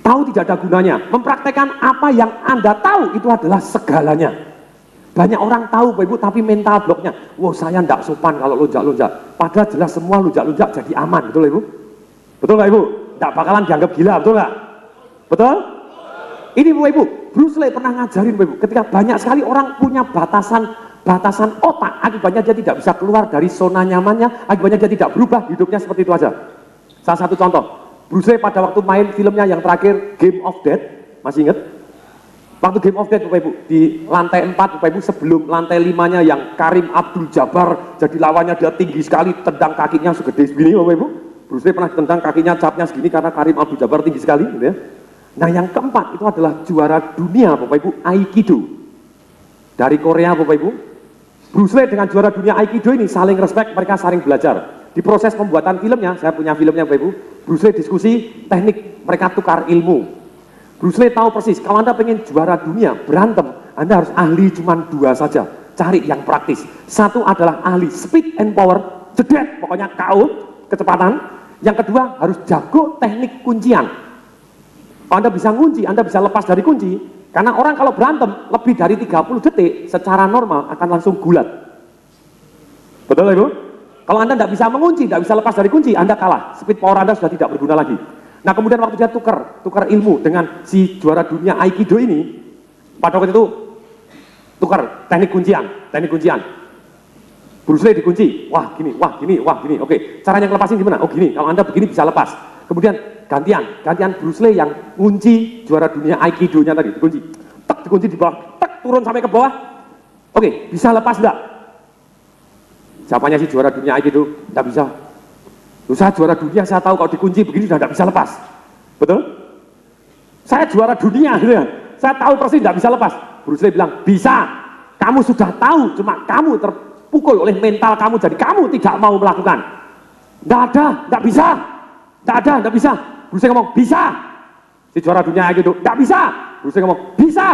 Tahu tidak ada gunanya. Mempraktekkan apa yang Anda tahu itu adalah segalanya. Banyak orang tahu Bapak Ibu tapi mental bloknya. Wah saya tidak sopan kalau lonjak-lonjak. Padahal jelas semua lonjak-lonjak jadi aman. Betul Ibu? Betul Bapak Ibu? Tidak bakalan dianggap gila. Betul nggak? Betul? Ini Bapak Ibu, Bruce Lee pernah ngajarin Bapak Ibu. Ketika banyak sekali orang punya batasan otak, akibatnya dia tidak bisa keluar dari zona nyamannya, akibatnya dia tidak berubah, hidupnya seperti itu aja. Salah satu contoh, Bruce Lee pada waktu main filmnya yang terakhir, Game of Death, masih ingat? Waktu Game of Death Bapak Ibu, di lantai 4 Bapak Ibu, sebelum lantai 5-nya yang Karim Abdul Jabbar, jadi lawannya dia tinggi sekali, tendang kakinya segede segini Bapak Ibu. Bruce Lee pernah tendang kakinya, capnya segini karena Karim Abdul Jabbar tinggi sekali, gitu ya. Nah yang keempat itu adalah juara dunia Bapak Ibu, Aikido. Dari Korea Bapak Ibu, Bruce Lee dengan juara dunia Aikido ini saling respect, mereka saling belajar. Di proses pembuatan filmnya, saya punya filmnya Bapak Ibu, Bruce Lee diskusi teknik, mereka tukar ilmu. Bruce Lee tahu persis, kalau Anda pengen juara dunia, berantem, Anda harus ahli cuma 2 saja. Cari yang praktis. Satu adalah ahli speed and power, jedet, pokoknya KO, kecepatan. Yang kedua harus jago teknik kuncian. Kalau Anda bisa ngunci, Anda bisa lepas dari kunci. Karena orang kalau berantem lebih dari 30 detik secara normal akan langsung gulat. Betul Ibu? Kalau Anda tidak bisa mengunci, tidak bisa lepas dari kunci, Anda kalah. Speed power Anda sudah tidak berguna lagi. Nah kemudian waktu dia tukar ilmu dengan si juara dunia Aikido ini, pada waktu itu tukar teknik kuncian. Bruce Lee dikunci, wah gini, oke. Caranya ngelepasin gimana? Oh gini, kalau Anda begini bisa lepas. Kemudian gantian Bruce Lee yang ngunci juara dunia Aikido-nya tadi, dikunci di bawah, turun sampai ke bawah. Oke, bisa lepas enggak? Siapanya sih juara dunia Aikido? Enggak bisa. Saya juara dunia, saya tahu kalau dikunci begini sudah enggak bisa lepas. Betul? Saya juara dunia gitu ya. Saya tahu persis enggak bisa lepas. Bruce Lee bilang, bisa. Kamu sudah tahu, cuma kamu terpukul oleh mental kamu, jadi kamu tidak mau melakukan. Enggak ada, enggak bisa. Enggak ada, enggak bisa. Bruce Lee ngomong, bisa. Si juara dunia gitu, enggak bisa. Bruce Lee ngomong, bisa.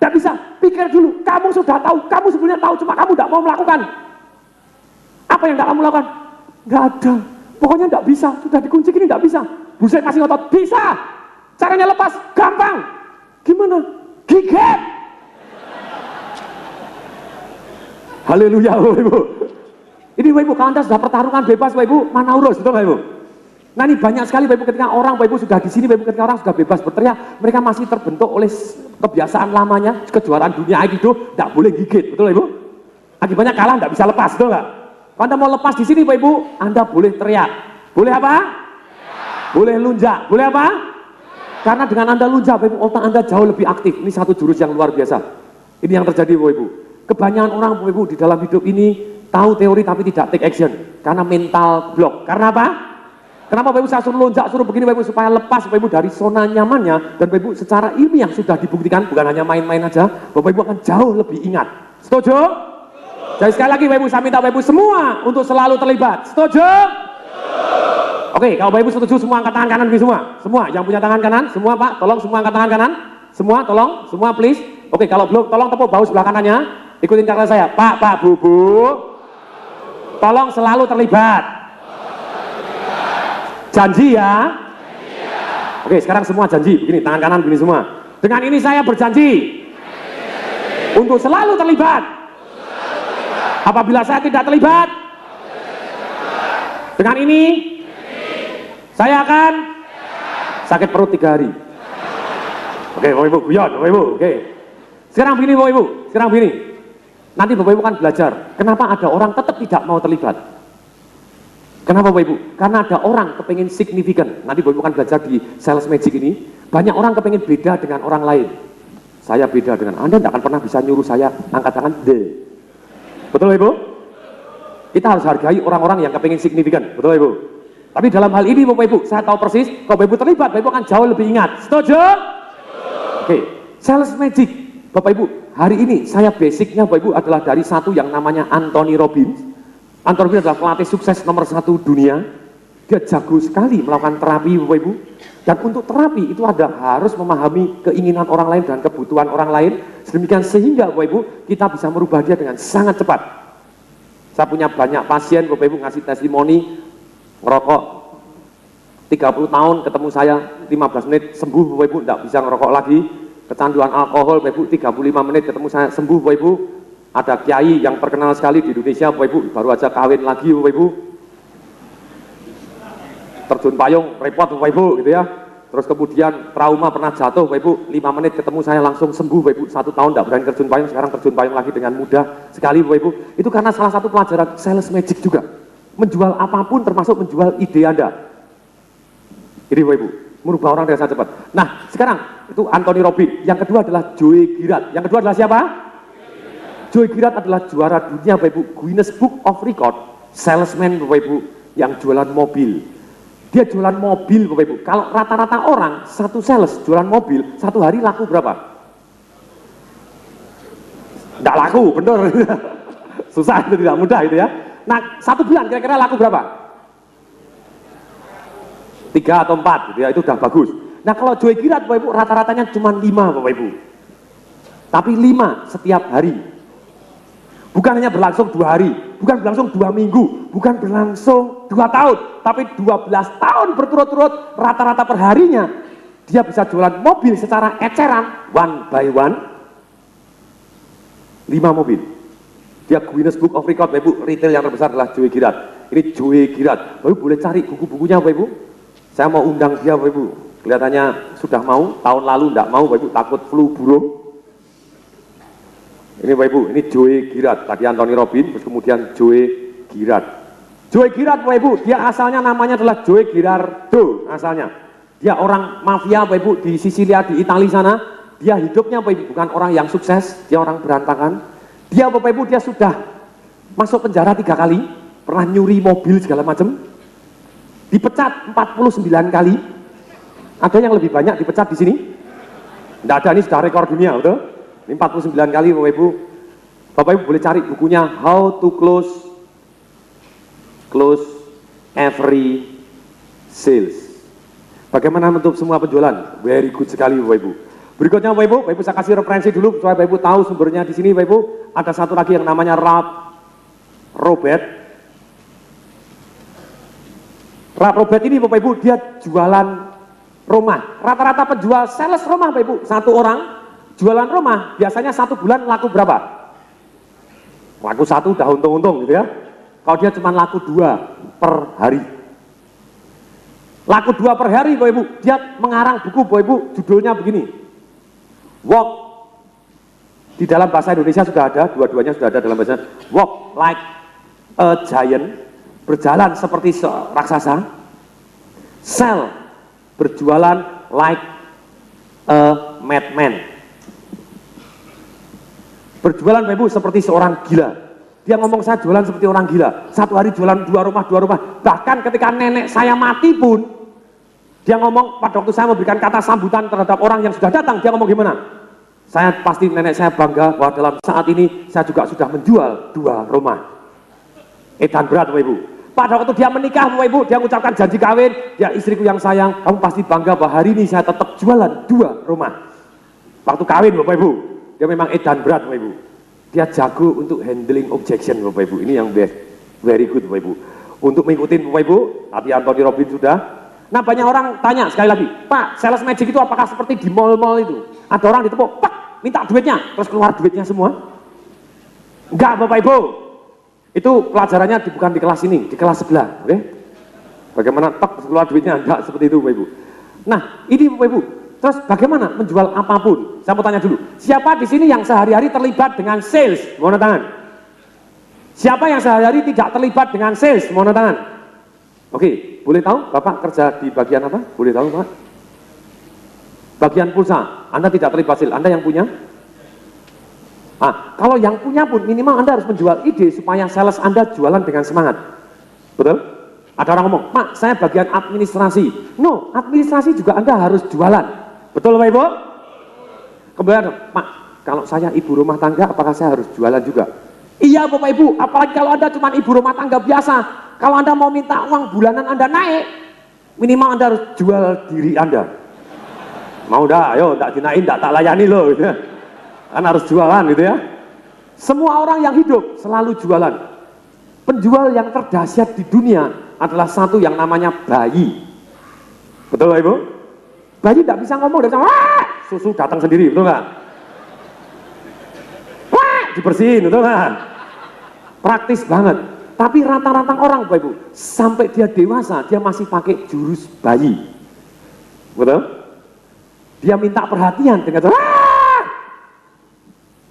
Enggak bisa. Pikir dulu, kamu sudah tahu, kamu sebenarnya tahu, cuma kamu enggak mau melakukan. Apa yang enggak kamu lakukan? Enggak ada. Pokoknya enggak bisa, sudah dikunci gini enggak bisa. Bruce Lee masih ngotot, bisa. Caranya lepas, gampang. Gimana? Gigit. Haleluya, Bapak Ibu. Ini Bapak Ibu, kalau Anda sudah pertarungan bebas Bapak Ibu, mana urus, betul Bapak Ibu? Nah ini banyak sekali Bapak Ibu ketika orang Bapak Ibu sudah di sini Bapak Ibu ketika orang sudah bebas berteriak, mereka masih terbentuk oleh kebiasaan lamanya, kejuaraan dunia Aikido, tidak boleh gigit, betul Ibu? Akibatnya kalah, tidak bisa lepas, betul nggak? Kalau Anda mau lepas di sini Bapak Ibu, Anda boleh teriak, boleh apa? Boleh lunjak, boleh apa? Karena dengan Anda lunjak Bapak Ibu, otak Anda jauh lebih aktif. Ini satu jurus yang luar biasa. Ini yang terjadi Bapak Ibu. Kebanyakan orang Bapak Ibu di dalam hidup ini tahu teori tapi tidak take action karena mental block. Karena apa? Kenapa Bapak Ibu saya suruh lonjak, suruh begini Bapak Ibu supaya lepas Bapak Ibu dari zona nyamannya, dan Bapak Ibu secara ilmiah sudah dibuktikan bukan hanya main-main aja, Bapak Ibu akan jauh lebih ingat. Setuju? Jadi sekali lagi Bapak Ibu saya minta Bapak Ibu semua untuk selalu terlibat. Setuju? Oke, kalau Bapak Ibu setuju semua angkat tangan kanan begini semua. Semua yang punya tangan kanan, semua Pak, tolong semua angkat tangan kanan. Semua tolong, semua please. Oke, kalau belum tolong tepuk bahu sebelah kanannya. Ikutin kata saya, Pak, Bu, tolong selalu terlibat. Janji ya? Oke, sekarang semua janji. Begini, tangan kanan begini semua. Dengan ini saya berjanji untuk selalu terlibat. Apabila saya tidak terlibat, dengan ini saya akan sakit perut 3 hari. Oke, Bapak Ibu, guyon, Bapak Ibu. Oke. Sekarang begini, Bapak Ibu. Sekarang begini. Nanti Bapak Ibu kan belajar, kenapa ada orang tetap tidak mau terlibat? Kenapa Bapak Ibu? Karena ada orang kepengen signifikan. Nanti Bapak Ibu kan belajar di Sales Magic ini, banyak orang kepengen beda dengan orang lain. Saya beda dengan Anda, tidak akan pernah bisa nyuruh saya angkat tangan D. Betul Bapak Ibu? Kita harus hargai orang-orang yang kepengen signifikan. Betul Bapak Ibu? Tapi dalam hal ini Bapak Ibu, saya tahu persis, kalau Bapak Ibu terlibat, Bapak Ibu akan jauh lebih ingat. Setuju? Oke, Sales Magic. Bapak Ibu, hari ini saya basicnya Bapak Ibu adalah dari satu yang namanya Anthony Robbins. Anthony Robbins adalah pelatih sukses nomor 1 dunia. Dia jago sekali melakukan terapi Bapak Ibu. Dan untuk terapi itu harus memahami keinginan orang lain dan kebutuhan orang lain. Sedemikian sehingga Bapak Ibu kita bisa merubah dia dengan sangat cepat. Saya punya banyak pasien, Bapak Ibu ngasih testimoni, ngerokok 30 tahun, ketemu saya 15 menit sembuh, Bapak Ibu, tidak bisa ngerokok lagi. Kecanduan alkohol, Bapak Ibu, 35 menit ketemu saya sembuh, Bapak Ibu. Ada kiai yang terkenal sekali di Indonesia, Bapak Ibu, baru aja kawin lagi, Bapak Ibu. Terjun payung, repot, Bapak Ibu, gitu ya. Terus kemudian trauma, pernah jatuh, Bapak Ibu, 5 menit ketemu saya langsung sembuh, Bapak Ibu. 1 tahun tidak berani terjun payung, sekarang terjun payung lagi dengan mudah sekali, Bapak Ibu. Itu karena salah satu pelajaran sales magic juga. Menjual apapun termasuk menjual ide Anda. Ini Bapak Ibu, merubah orang dengan sangat cepat. Nah, sekarang itu Anthony Robbins. Yang kedua adalah Joe Girard. Yang kedua adalah siapa? Joe Girard adalah juara dunia, Bapak Ibu, Guinness Book of Record, salesman, Bapak Ibu, yang jualan mobil. Dia jualan mobil, Bapak Ibu. Kalau rata-rata orang, satu sales jualan mobil, satu hari laku berapa? Tidak laku, bener. Susah, itu tidak mudah itu ya. Nah, 1 bulan kira-kira laku berapa? 3 atau 4, gitu ya, itu udah bagus. Nah, kalau Joe Girard, Bapak Ibu, rata-ratanya cuma 5, Bapak Ibu. Tapi 5 setiap hari. Bukan hanya berlangsung 2 hari, bukan berlangsung 2 minggu, bukan berlangsung 2 tahun, tapi 12 tahun berturut-turut, rata-rata perharinya dia bisa jualan mobil secara eceran, one by one, 5 mobil. Dia Guinness Book of Record, Bapak Ibu, retail yang terbesar adalah Joe Girard. Ini Joe Girard, Bapak Ibu boleh cari buku-bukunya, Bapak Ibu. Saya mau undang dia, Bapak Ibu. Kelihatannya sudah mau, tahun lalu tidak mau, Bapak Ibu, takut flu burung. Ini Bapak Ibu, ini Joe Girard, tadi Anthony Robbins, terus kemudian Joe Girard. Joe Girard, Bapak Ibu, dia asalnya namanya adalah Joe Girardo, asalnya. Dia orang mafia, Bapak Ibu, di Sisilia, di Italia sana. Dia hidupnya, Bapak Ibu, bukan orang yang sukses, dia orang berantakan. Dia, Bapak Ibu, dia sudah masuk penjara 3 kali, pernah nyuri mobil segala macam, dipecat 49 kali. Ada yang lebih banyak dipecat di sini? Tidak ada, ini sudah rekor dunia, betul? Ini 49 kali, Bapak Ibu. Bapak Ibu boleh cari bukunya How to Close Every Sales. Bagaimana menutup semua penjualan? Very good sekali, Bapak Ibu. Berikutnya, Bapak Ibu saya kasih referensi dulu supaya Bapak Ibu tahu sumbernya di sini, Bapak Ibu. Ada satu lagi yang namanya Ralph Robert. Ralph Robert ini, Bapak Ibu, dia jualan rumah. Rata-rata penjual sales rumah, Bapak Ibu, satu orang jualan rumah biasanya 1 bulan laku berapa? Laku 1 udah untung-untung gitu ya. Kalau dia cuma laku 2 per hari. Laku 2 per hari, Bapak Ibu, dia mengarang buku, Bapak Ibu, judulnya begini. Walk, di dalam bahasa Indonesia sudah ada, dua-duanya sudah ada dalam bahasa. Walk like a giant, berjalan seperti raksasa. Sell, berjualan like a madman. Berjualan, Bapak Ibu, seperti seorang gila. Dia ngomong, saya jualan seperti orang gila. 1 hari jualan 2 rumah. Bahkan ketika nenek saya mati pun, dia ngomong, pada waktu saya memberikan kata sambutan terhadap orang yang sudah datang, dia ngomong gimana? Saya pasti nenek saya bangga bahwa dalam saat ini saya juga sudah menjual 2 rumah. Edan berat, Bapak Ibu. Pada waktu dia menikah, Bapak Ibu, dia mengucapkan janji kawin, ya istriku yang sayang, kamu pasti bangga bahwa hari ini saya tetap jualan 2 rumah. Waktu kawin, Bapak Ibu, dia memang edan berat, Bapak Ibu. Dia jago untuk handling objection, Bapak Ibu. Ini yang very good, Bapak Ibu. Untuk mengikuti, Bapak Ibu, tadi Anthony Robbins sudah. Nah, banyak orang tanya sekali lagi, Pak, sales magic itu apakah seperti di mall-mall itu? Ada orang ditepuk, Pak, minta duitnya, terus keluar duitnya semua? Enggak, Bapak Ibu. Itu pelajarannya bukan di kelas ini, di kelas sebelah, oke? Bagaimana keluar duitnya? Enggak seperti itu, Bapak Ibu. Nah, ini Bapak Ibu. Terus bagaimana menjual apapun? Saya mau tanya dulu, siapa di sini yang sehari-hari terlibat dengan sales? Mohon tangan. Siapa yang sehari-hari tidak terlibat dengan sales? Mohon tangan. Oke, boleh tahu Bapak kerja di bagian apa? Boleh tahu Pak? Bagian pulsa. Anda tidak terlibat sales, Anda yang punya? Ah, kalau yang punya pun minimal Anda harus menjual ide supaya sales Anda jualan dengan semangat. Betul? Ada orang ngomong, Pak, saya bagian administrasi. No, administrasi juga Anda harus jualan. Betul Bapak Ibu? Kemudian, Pak, kalau saya ibu rumah tangga, apakah saya harus jualan juga? Iya Bapak Ibu, apalagi kalau Anda cuma ibu rumah tangga biasa. Kalau Anda mau minta uang bulanan Anda naik, minimal Anda harus jual diri Anda. Mau dah, ayo, tak dinaik, tak layani loh. Gitu ya. Kan harus jualan gitu ya. Semua orang yang hidup selalu jualan. penjual yang terdahsyat di dunia adalah satu yang namanya bayi. Betul Bapak Ibu? Bayi tidak bisa ngomong, dia bisa, wah, susu datang sendiri, betul nggak? Wah, dibersihin, betul nggak? Praktis banget. Tapi rata-rata orang Bapak Ibu, sampai dia dewasa, dia masih pakai jurus bayi. Betul? Dia minta perhatian dengan wah!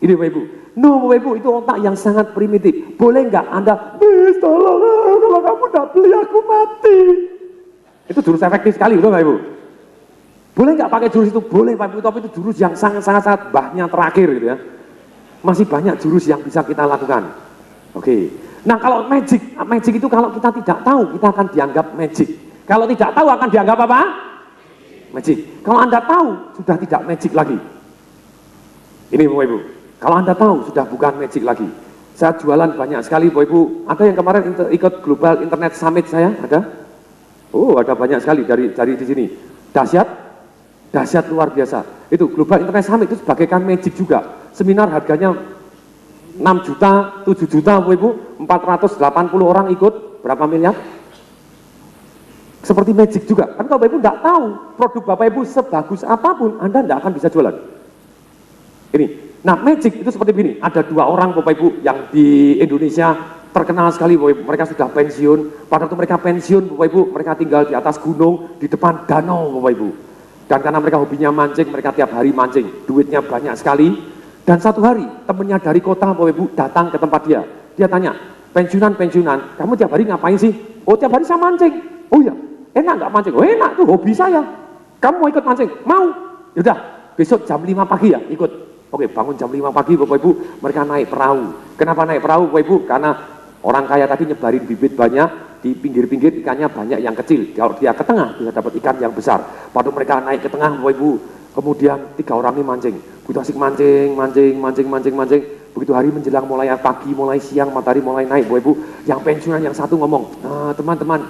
Ini Bapak Ibu. No Bapak Ibu, itu otak yang sangat primitif. Boleh nggak Anda, tolong, kalau kamu tidak beli aku mati. Itu jurus efektif sekali, betul Bapak Ibu? Boleh nggak pakai jurus itu? Boleh Bapak Ibu, tapi itu jurus yang sangat-sangat bahnya terakhir gitu ya. Masih banyak jurus yang bisa kita lakukan. Oke. Nah kalau magic itu kalau kita tidak tahu, kita akan dianggap magic. Kalau tidak tahu akan dianggap apa? Magic. Kalau Anda tahu, sudah tidak magic lagi. Ini Bapak Ibu, kalau Anda tahu, sudah bukan magic lagi. Saya jualan banyak sekali Bapak Ibu. Ada yang kemarin ikut Global Internet Summit saya? Ada? Oh, ada banyak sekali dari di sini. Dahsyat luar biasa. Itu Global Internet Summit itu sebagaikan magic juga. Seminar harganya 6 juta, 7 juta Bapak Ibu, 480 orang ikut, berapa miliar? Seperti magic juga. Kan kalau Bapak Ibu tidak tahu produk Bapak Ibu sebagus apapun, Anda tidak akan bisa jualan. Ini. Nah magic itu seperti ini. Ada 2 orang Bapak Ibu yang di Indonesia terkenal sekali Bapak Ibu. Mereka sudah pensiun. Pada waktu mereka pensiun Bapak Ibu, mereka tinggal di atas gunung, di depan danau Bapak Ibu. Dan karena mereka hobinya mancing, mereka tiap hari mancing. Duitnya banyak sekali. Dan satu hari temennya dari kota Bapak Ibu datang ke tempat dia. Dia tanya, pensiunan, kamu tiap hari ngapain sih? Oh tiap hari saya mancing. Oh iya, enak nggak mancing? Oh enak tuh, hobi saya. Kamu mau ikut mancing? Mau? Yaudah, besok jam 5 pagi ya ikut. Oke, bangun jam 5 pagi Bapak Ibu, mereka naik perahu. Kenapa naik perahu Bapak Ibu? Karena orang kaya tadi nyebarin bibit banyak, di pinggir-pinggir ikannya banyak yang kecil. Kalau dia ke tengah bisa dapat ikan yang besar. Pada mereka naik ke tengah Bapak Ibu, kemudian 3 orang ini mancing. Begitu asik mancing. Begitu hari menjelang mulai pagi, mulai siang, matahari mulai naik Bapak Ibu. Yang pensiunan yang satu ngomong, teman-teman,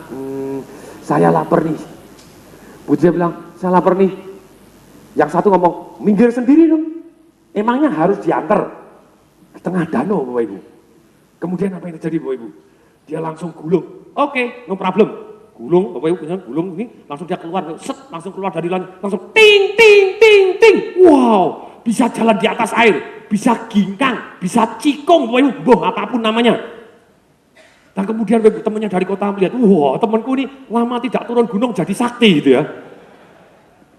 saya lapar nih. Begitu dia bilang, saya lapar nih. Yang satu ngomong, minggir sendiri dong. Emangnya harus diantar ke tengah danau Bapak Ibu. Kemudian apa yang terjadi Bapak Ibu? Dia langsung gulung. Oke, no problem. Gulung, Bapak Ibu, gulung ini, langsung dia keluar, langsung keluar dari langit, langsung ting, ting, ting, ting. Wow, bisa jalan di atas air, bisa ginkang, bisa cikong, Bapak Ibu, boh apapun namanya. Dan kemudian Bapak Ibu, temannya dari kota melihat, wah temanku ini lama tidak turun gunung jadi sakti gitu ya.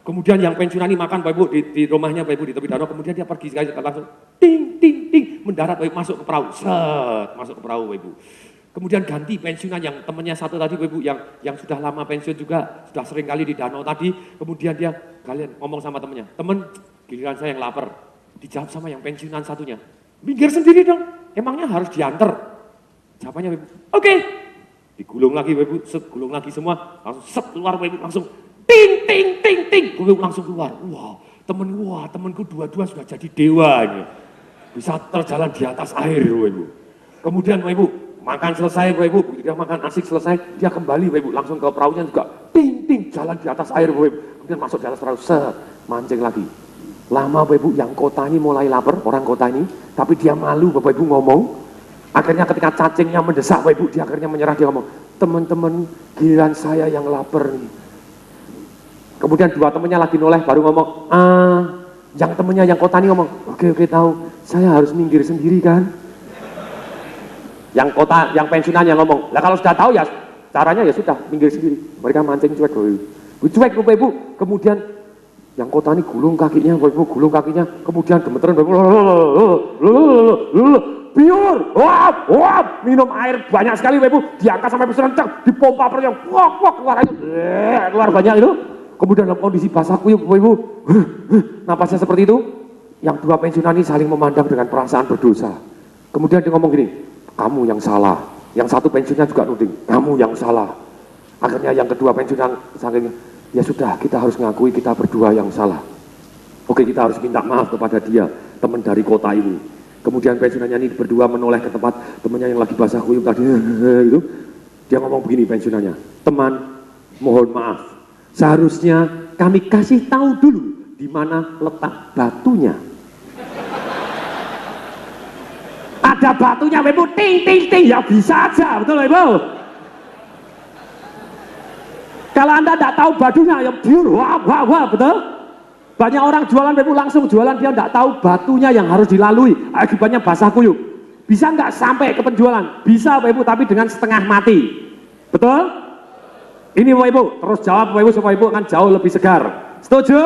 Kemudian yang pensiunan ini makan Bapak Ibu di rumahnya Bapak Ibu di tepi danau, kemudian dia pergi sekali langsung ting, ting, ting, mendarat Bapak Ibu, masuk ke perahu, masuk ke perahu Bapak Ibu. Kemudian ganti pensiunan yang temannya satu tadi Bapak Ibu yang sudah lama pensiun juga, sudah sering kali di danau tadi, kemudian dia kalian ngomong sama temannya, teman giliran saya yang lapar, dijawab sama yang pensiunan satunya, minggir sendiri dong, emangnya harus diantar. Jawabannya Bapak Ibu, oke. Digulung lagi Bapak Ibu, gulung lagi semua, langsung keluar Bapak Ibu, langsung ting, ting, ting, ting, Bapak Ibu langsung keluar. Temanku dua-dua sudah jadi dewa ini, bisa terjalan di atas air Bapak Ibu. Kemudian Bapak Ibu, makan selesai Bapak Ibu, begitu dia makan asik selesai, dia kembali Bapak Ibu, langsung ke perahunya juga, ting, ting, jalan di atas air Bapak Ibu. Kemudian masuk di atas perahu, mancing lagi. Lama Bapak Ibu, yang kota ini mulai lapar, orang kota ini, tapi dia malu Bapak Ibu ngomong. Akhirnya ketika cacingnya mendesak Bapak Ibu, dia akhirnya menyerah, dia ngomong, teman-teman giliran saya yang lapar nih. Kemudian 2 temannya lagi noleh, baru ngomong, yang temannya yang kota ini ngomong, oke tahu, saya harus minggir sendiri kan. Yang kota, yang pensiunan yang ngomong, lah kalau sudah tahu ya caranya ya sudah, minggir sendiri. Mereka mancing cuek Bapak Ibu. Kemudian yang kota ini gulung kakinya Bapak Ibu, gulung kakinya, kemudian gemeteran Bapak Ibu, biur, wap, minum air banyak sekali Bapak Ibu, diangkat sampai besar kencang, dipompa perut yang keluar aja, keluar banyak itu. Kemudian dalam kondisi basah kuyup Bapak Ibu, napasnya seperti itu. Yang 2 pensiunan ini saling memandang dengan perasaan berdosa. Kemudian dia ngomong gini, kamu yang salah. Yang satu pensiunnya juga nuding, kamu yang salah. Akhirnya yang kedua pensiunan saking, ya sudah kita harus ngakui kita berdua yang salah. Oke, kita harus minta maaf kepada dia, teman dari kota ini. Kemudian pensiunannya ini berdua menoleh ke tempat temannya yang lagi basah kuyup tadi itu. Dia ngomong begini pensiunannya, teman, mohon maaf. Seharusnya kami kasih tahu dulu di mana letak batunya. ada batunya Bapak Ibu, ting ting ting, ya bisa aja, betul Bapak Ibu? Kalau Anda tidak tahu batunya, ya biur, wah wah wah, betul? Banyak orang jualan Bapak Ibu langsung jualan, dia tidak tahu batunya yang harus dilalui, akibatnya basah kuyup. Bisa nggak sampai ke penjualan? Bisa Bapak Ibu, tapi dengan setengah mati, betul? Ini Bapak Ibu, terus jawab Bapak Ibu supaya Ibu akan jauh lebih segar. Setuju?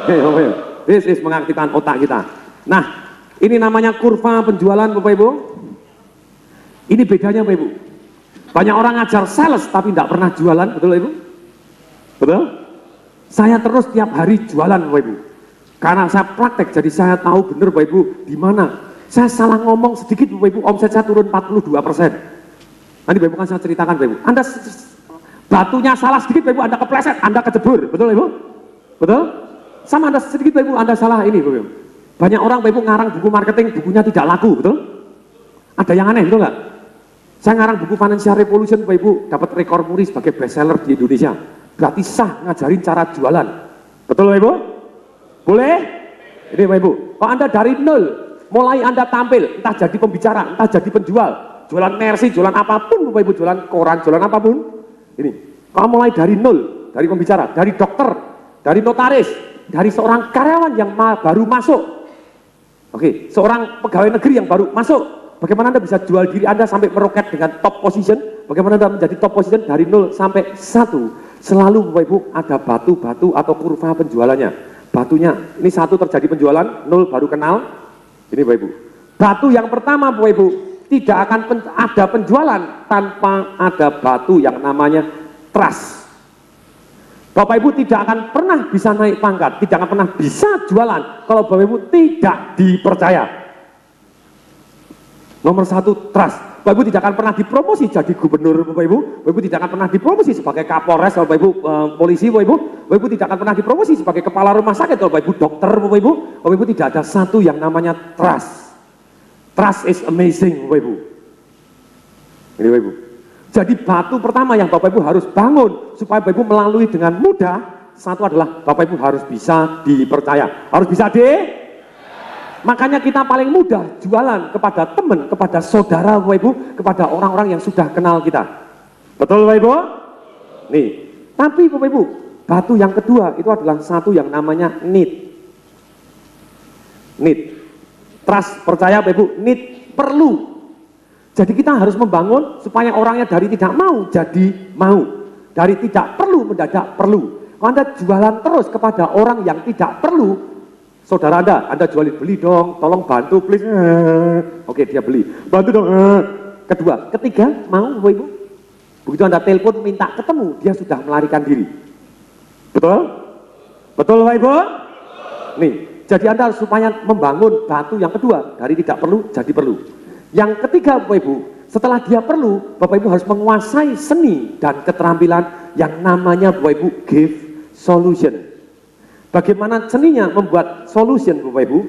Oke Bapak Ibu, this is mengaktifkan otak kita. Nah, ini namanya kurva penjualan Bapak Ibu. Ini bedanya Bapak Ibu. Banyak orang ngajar sales tapi tidak pernah jualan, betul Ibu? Betul? Saya terus tiap hari jualan Bapak Ibu. Karena saya praktek, jadi saya tahu benar Bapak Ibu di mana. Saya salah ngomong sedikit Bapak Ibu, omset saya turun 42%. Nanti Bapak Ibu kan saya ceritakan Bapak Ibu. Anda batunya salah sedikit Bapak Ibu, Anda kepleset, Anda kecebur, betul Ibu? Betul? Sama Anda sedikit Bapak Ibu, Anda salah ini Bapak Ibu. Banyak orang Bapak Ibu ngarang buku marketing, bukunya tidak laku, betul? Ada yang aneh, betul nggak? Saya ngarang buku Financial Revolution Bapak Ibu, dapat rekor muri sebagai bestseller di Indonesia. Berarti sah ngajarin cara jualan. Betul Bapak Ibu? Boleh? Ini Bapak Ibu, kalau Anda dari nol, mulai Anda tampil, entah jadi pembicara, entah jadi penjual, jualan mercy, jualan apapun Bapak Ibu, jualan koran, jualan apapun. Ini, kalau mulai dari nol, dari pembicara, dari dokter, dari notaris, dari seorang karyawan yang baru masuk, oke, seorang pegawai negeri yang baru masuk, bagaimana Anda bisa jual diri Anda sampai meroket dengan top position, bagaimana Anda menjadi top position dari 0 sampai 1, selalu Bapak Ibu ada batu-batu atau kurva penjualannya. Batunya, ini 1 terjadi penjualan, 0 baru kenal, ini Bapak Ibu. Batu yang pertama Bapak Ibu, tidak akan ada penjualan tanpa ada batu yang namanya trust. Bapak Ibu tidak akan pernah bisa naik pangkat, tidak akan pernah bisa jualan kalau Bapak Ibu tidak dipercaya. Nomor 1, trust. Bapak Ibu tidak akan pernah dipromosi jadi gubernur Bapak Ibu. Bapak Ibu tidak akan pernah dipromosi sebagai kapolres Bapak Ibu, polisi Bapak Ibu. Bapak Ibu tidak akan pernah dipromosi sebagai kepala rumah sakit Bapak Ibu, dokter Bapak Ibu. Bapak Ibu tidak ada satu yang namanya trust. Trust is amazing Bapak Ibu. Ini Bapak Ibu. Jadi batu pertama yang Bapak Ibu harus bangun supaya Bapak Ibu melalui dengan mudah, satu adalah Bapak Ibu harus bisa dipercaya. Harus bisa Makanya kita paling mudah jualan kepada teman, kepada saudara Bapak Ibu, kepada orang-orang yang sudah kenal kita. Betul Bapak Ibu? Nih, tapi Bapak Ibu, batu yang kedua itu adalah satu yang namanya need. Need. Trust, percaya Bapak Ibu, need, perlu. Jadi kita harus membangun supaya orangnya dari tidak mau jadi mau. Dari tidak perlu mendadak perlu. Kalau Anda jualan terus kepada orang yang tidak perlu, saudara Anda jualin, beli dong, tolong bantu please. Oke, dia beli. Bantu dong. Kedua, ketiga, mau Bapak Ibu. Begitu Anda telepon minta ketemu, dia sudah melarikan diri. Betul? Betul Bapak Ibu? Nih, jadi Anda supaya membangun batu yang kedua, dari tidak perlu jadi perlu. Yang ketiga Bapak Ibu, setelah dia perlu, Bapak Ibu harus menguasai seni dan keterampilan yang namanya Bapak Ibu give solution. Bagaimana seninya membuat solution Bapak Ibu,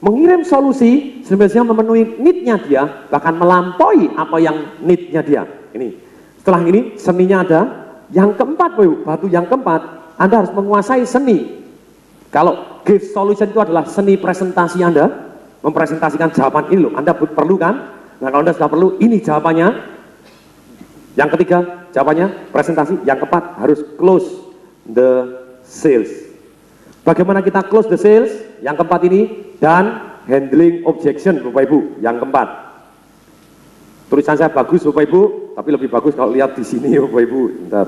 mengirim solusi sebenarnya memenuhi need-nya dia, bahkan melampaui apa yang need-nya dia. Ini, setelah ini seninya ada. Yang keempat Bapak Ibu, batu yang keempat, Anda harus menguasai seni. Kalau give solution itu adalah seni presentasi Anda, mempresentasikan jawaban ini loh, Anda perlu kan? Nah kalau Anda sudah perlu, ini jawabannya. Yang ketiga, jawabannya presentasi. Yang keempat, harus close the sales. Bagaimana kita close the sales? Yang keempat ini, dan handling objection Bapak Ibu. Yang keempat. Tulisan saya bagus Bapak Ibu, tapi lebih bagus kalau lihat di sini Bapak Ibu. Bentar.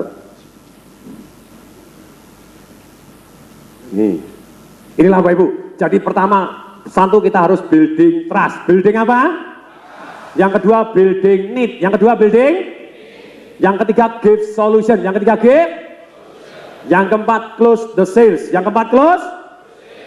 Inilah Bapak Ibu. Jadi pertama, satu kita harus building trust. Building apa? Yang kedua building need. Yang kedua building. Yang ketiga give solution. Yang ketiga give. Yang keempat close the sales. Yang keempat close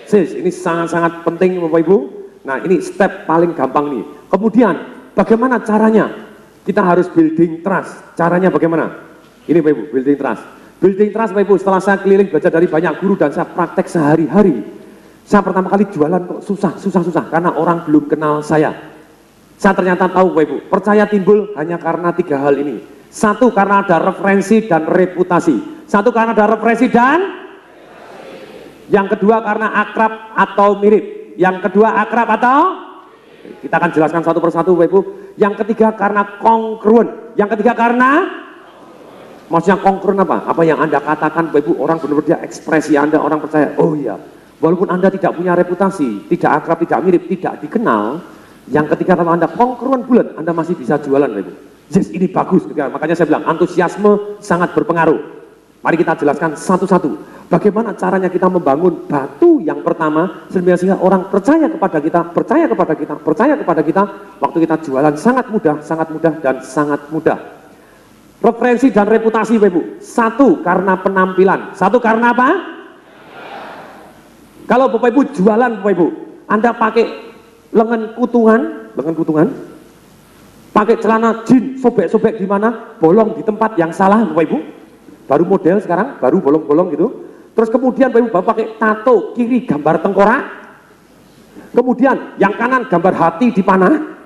sales. Ini sangat-sangat penting Bapak Ibu. Nah ini step paling gampang nih. Kemudian bagaimana caranya? Kita harus building trust. Caranya bagaimana? Ini Bapak Ibu, building trust. Building trust Bapak Ibu, setelah saya keliling belajar dari banyak guru dan saya praktek sehari-hari. Saya pertama kali jualan kok susah karena orang belum kenal saya. Saya ternyata tahu Bapak Ibu, percaya timbul hanya karena 3 hal ini. Satu, karena ada referensi dan reputasi. Satu, karena ada referensi dan yang kedua karena akrab atau mirip. Yang kedua akrab atau kita akan jelaskan satu persatu Bapak Ibu. Yang ketiga karena kongruen. Yang ketiga karena, maksudnya kongruen apa? Apa yang Anda katakan Bapak Ibu, orang benar-benar dia ekspresi Anda, orang percaya, oh iya, walaupun Anda tidak punya reputasi, tidak akrab, tidak mirip, tidak dikenal, yang ketiga kalau Anda kongruen bulat, Anda masih bisa jualan Bapak Ibu. Yes, ini bagus, makanya saya bilang antusiasme sangat berpengaruh. Mari kita jelaskan satu-satu. Bagaimana caranya kita membangun batu yang pertama sehingga orang percaya kepada kita, percaya kepada kita, percaya kepada kita. Waktu kita jualan sangat mudah dan sangat mudah. Referensi dan reputasi Bapak Ibu. Satu karena penampilan. Satu karena apa? Kalau Bapak Ibu jualan Bapak Ibu, Anda pakai lengan kutungan, pakai celana jeans sobek-sobek di mana, bolong di tempat yang salah Bapak Ibu. Baru model sekarang, baru bolong-bolong gitu. Terus kemudian Bapak Ibu pakai tato kiri gambar tengkorak. Kemudian yang kanan gambar hati di panah.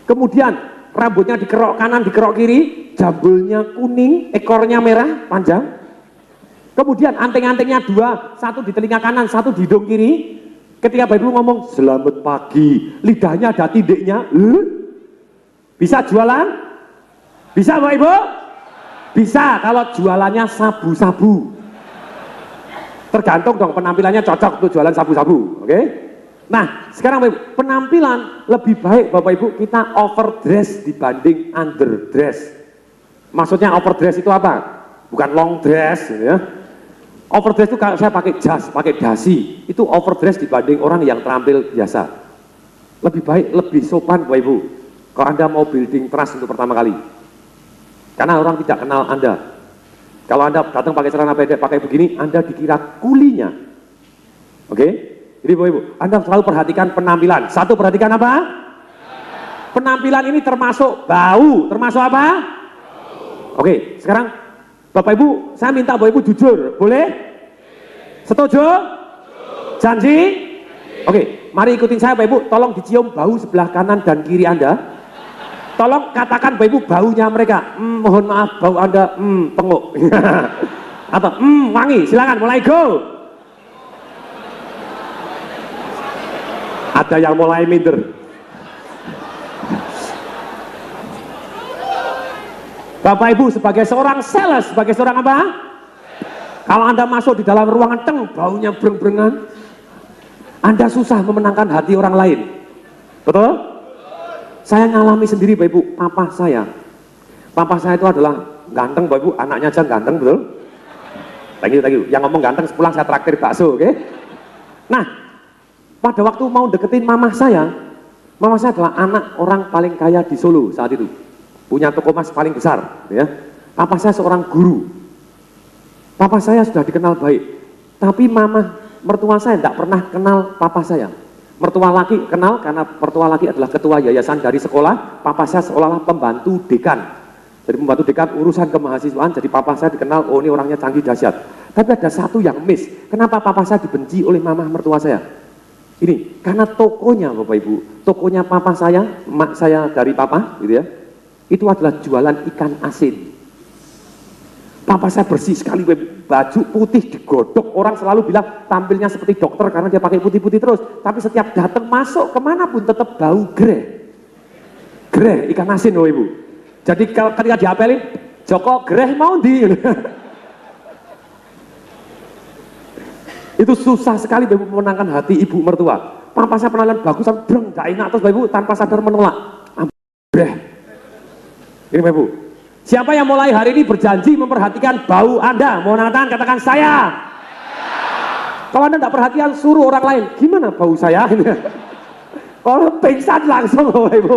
Kemudian rambutnya dikerok kanan, dikerok kiri, jambulnya kuning, ekornya merah, panjang. Kemudian anting-antingnya dua, satu di telinga kanan, satu di hidung kiri. Ketika Bapak Ibu ngomong selamat pagi, lidahnya ada tindiknya. Bisa jualan? Bisa Bapak Ibu? Bisa kalau jualannya sabu-sabu. Tergantung dong penampilannya cocok untuk jualan sabu-sabu, oke? Nah, sekarang Bapak Ibu, penampilan lebih baik Bapak Ibu kita overdress dibanding underdress. Maksudnya overdress itu apa? Bukan long dress gitu ya. Overdress itu kalau saya pakai jas, pakai dasi, itu overdress dibanding orang yang terampil biasa. Lebih baik, lebih sopan Bapak Ibu. Kalau Anda mau building trust untuk pertama kali. Karena orang tidak kenal Anda. Kalau Anda datang pakai celana pendek, pakai begini, Anda dikira kulinya. Oke? Jadi Bapak Ibu, Anda selalu perhatikan penampilan. Satu, perhatikan apa? Penampilan ini termasuk bau. Termasuk apa? Oke, sekarang Bapak Ibu, saya minta Bapak Ibu jujur. Boleh? Setuju? Janji? Oke, mari ikutin saya Bapak Ibu. Tolong dicium bau sebelah kanan dan kiri Anda. Tolong katakan Bapak Ibu baunya mereka. Mohon maaf bau Anda penguk. Atau wangi. Silakan mulai go. Ada yang mulai minder. Bapak Ibu sebagai seorang sales, sebagai seorang apa? Kalau Anda masuk di dalam ruangan baunya breng-brengan, Anda susah memenangkan hati orang lain. Betul? Saya ngalami sendiri Bapak Ibu, papa saya itu adalah ganteng Bapak Ibu, anaknya aja ganteng, betul? Thank you. Yang ngomong ganteng sepulang saya traktir bakso, oke? Nah, pada waktu mau deketin mama saya adalah anak orang paling kaya di Solo saat itu. Punya toko emas paling besar, ya. Papa saya seorang guru. Papa saya sudah dikenal baik, tapi mama mertua saya tidak pernah kenal papa saya. Mertua laki kenal karena mertua laki adalah ketua yayasan dari sekolah. Papa saya seolah-olah pembantu dekan. Jadi pembantu dekan urusan kemahasiswaan. Jadi papa saya dikenal, oh ini orangnya canggih dahsyat. Tapi ada satu yang miss. Kenapa papa saya dibenci oleh mama mertua saya? Ini karena tokonya Bapak Ibu, tokonya papa saya, mak saya dari papa, gitu ya. Itu adalah jualan ikan asin. Papa saya bersih sekali, baju putih digodok, orang selalu bilang tampilnya seperti dokter karena dia pakai putih-putih terus. Tapi setiap datang masuk kemanapun tetap bau greh ikan asin Bapak Ibu. Jadi ketika diapelin, Joko greh mau di. Itu susah sekali Bapak Ibu memenangkan hati ibu mertua. Papa saya penampilan bagus, breng, gak enak terus Bapak Ibu tanpa sadar menolak. Greh. Ini Bapak Ibu. Siapa yang mulai hari ini berjanji memperhatikan bau Anda? Mau angkat tangan, katakan saya. Kalau Anda tidak perhatian, suruh orang lain. Gimana bau saya? Kalau pingsan langsung Bapak Ibu.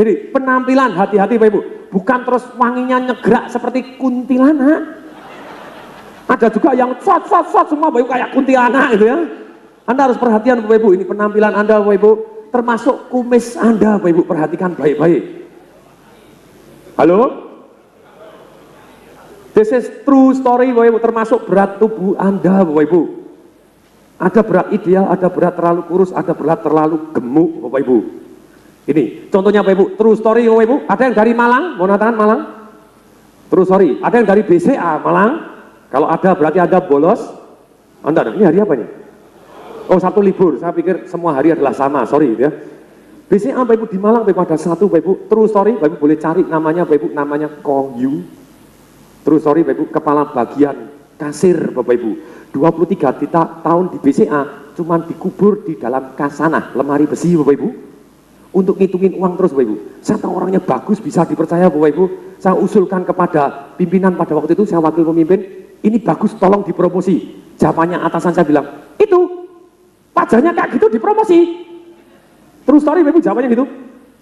Ini penampilan, hati-hati Bapak Ibu. Bukan terus wanginya nyegerak seperti kuntilanak. Ada juga yang shot semua Bapak Ibu kayak kuntilanak gitu ya. Anda harus perhatian Bapak Ibu. Ini penampilan Anda Bapak Ibu. Termasuk kumis Anda Bapak Ibu. Perhatikan baik-baik. Halo? This is true story Bapak Ibu, termasuk berat tubuh Anda Bapak Ibu. Ada berat ideal, ada berat terlalu kurus, ada berat terlalu gemuk Bapak Ibu. Ini contohnya Bapak Ibu, true story Bapak Ibu. Ada yang dari Malang, mau tangan Malang? True story. Ada yang dari BCA Malang? Kalau ada berarti ada bolos. Anda, ini hari apa nih? Oh, Sabtu libur, saya pikir semua hari adalah sama, sorry ya. BCA Bapak Ibu di Malang, Bapak Ibu ada satu Bapak Ibu, true story, Bapak Ibu boleh cari namanya Bapak Ibu, namanya Kong Yu. True story Bapak Ibu, kepala bagian kasir Bapak Ibu. 23 tahun di BCA, cuman dikubur di dalam kasanah, lemari besi Bapak Ibu. Untuk ngitungin uang terus Bapak Ibu. Saya tahu orangnya bagus, bisa dipercaya Bapak Ibu. Saya usulkan kepada pimpinan pada waktu itu, saya wakil pemimpin, ini bagus tolong dipromosi. Jawabannya atasan saya bilang, itu pajaknya kayak gitu dipromosi. Terus story Bapak Ibu jawabannya gitu.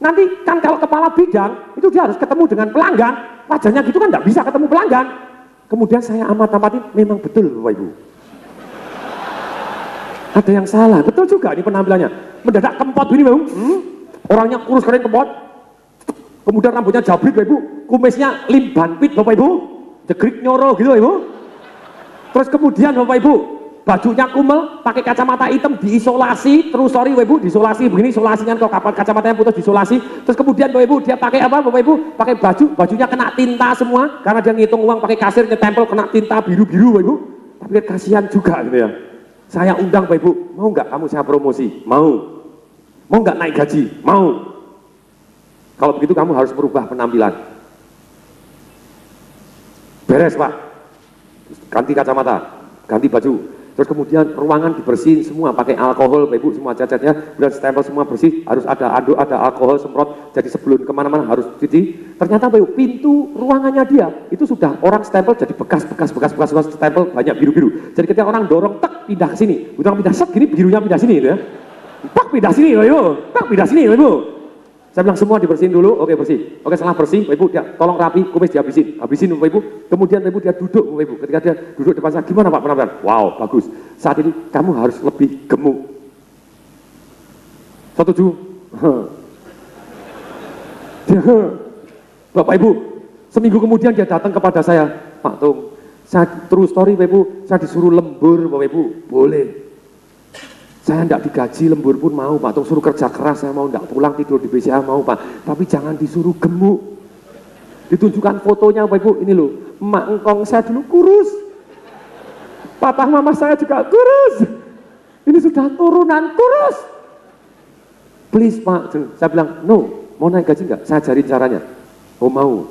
Nanti kan kalau kepala bidang, itu dia harus ketemu dengan pelanggan. Pajaknya gitu kan nggak bisa ketemu pelanggan. Kemudian saya amati, memang betul Bapak Ibu. Ada yang salah, betul juga ini penampilannya. Mendadak kempot ini Bapak Ibu. Orangnya kurus keren kempot, kemudian rambutnya jabrik Bapak Ibu, kumisnya limban pit Bapak Ibu, jegrik nyoro gitu Bapak Ibu. Terus kemudian Bapak Ibu, bajunya kumel, pakai kacamata hitam, diisolasi, terus sorry Bapak Ibu, diisolasi begini, isolasinya kok kapan kacamatanya putus diisolasi. Terus kemudian Bapak Ibu, dia pakai apa Bapak Ibu? Pakai bajunya kena tinta semua, karena dia ngitung uang pakai kasir, nyetempel kena tinta biru-biru Bapak Ibu. Tapi kasihan juga gitu ya. Saya undang Bapak Ibu, mau nggak kamu saya promosi? Mau. Mau nggak naik gaji? Mau. Kalau begitu kamu harus merubah penampilan. Beres Pak. Ganti kacamata, ganti baju. Terus kemudian ruangan dibersihin semua, pakai alkohol Bapak Ibu, semua cat-catnya, kemudian stempel semua bersih, harus ada anduk, ada alkohol semprot, jadi sebelum kemana-mana harus cuci. Ternyata Bapak Ibu, pintu ruangannya dia, itu sudah orang stempel jadi bekas stempel banyak biru-biru. Jadi ketika orang dorong, tek, pindah ke sini. Orang pindah, set, gini birunya pindah sini gitu ya. Pak pindah sini Bapak Ibu, Pak pindah sini Bapak Ibu. Saya bilang semua dibersihin dulu, oke bersih. Oke setelah bersih Bapak Ibu, dia tolong rapi, kumis dihabisin Bapak Ibu. Kemudian Bapak Ibu dia duduk Bapak Ibu. Ketika dia duduk depan saya, gimana Pak penampilan? Wow bagus. Saat ini kamu harus lebih gemuk. Setuju? Bapak Ibu, seminggu kemudian dia datang kepada saya, Pak Tung, saya true story Bapak Ibu, saya disuruh lembur Bapak Ibu, boleh. Saya tidak digaji, lembur pun mau Pak, Tung suruh kerja keras, saya mau tidak pulang tidur di BCA mau Pak, tapi jangan disuruh gemuk. Ditunjukkan fotonya Bapak Ibu, ini loh, emak engkong saya dulu kurus, papa mama saya juga kurus, ini sudah turunan kurus. Please Pak, saya bilang, no, mau naik gaji enggak? Saya ajarin caranya. Oh mau.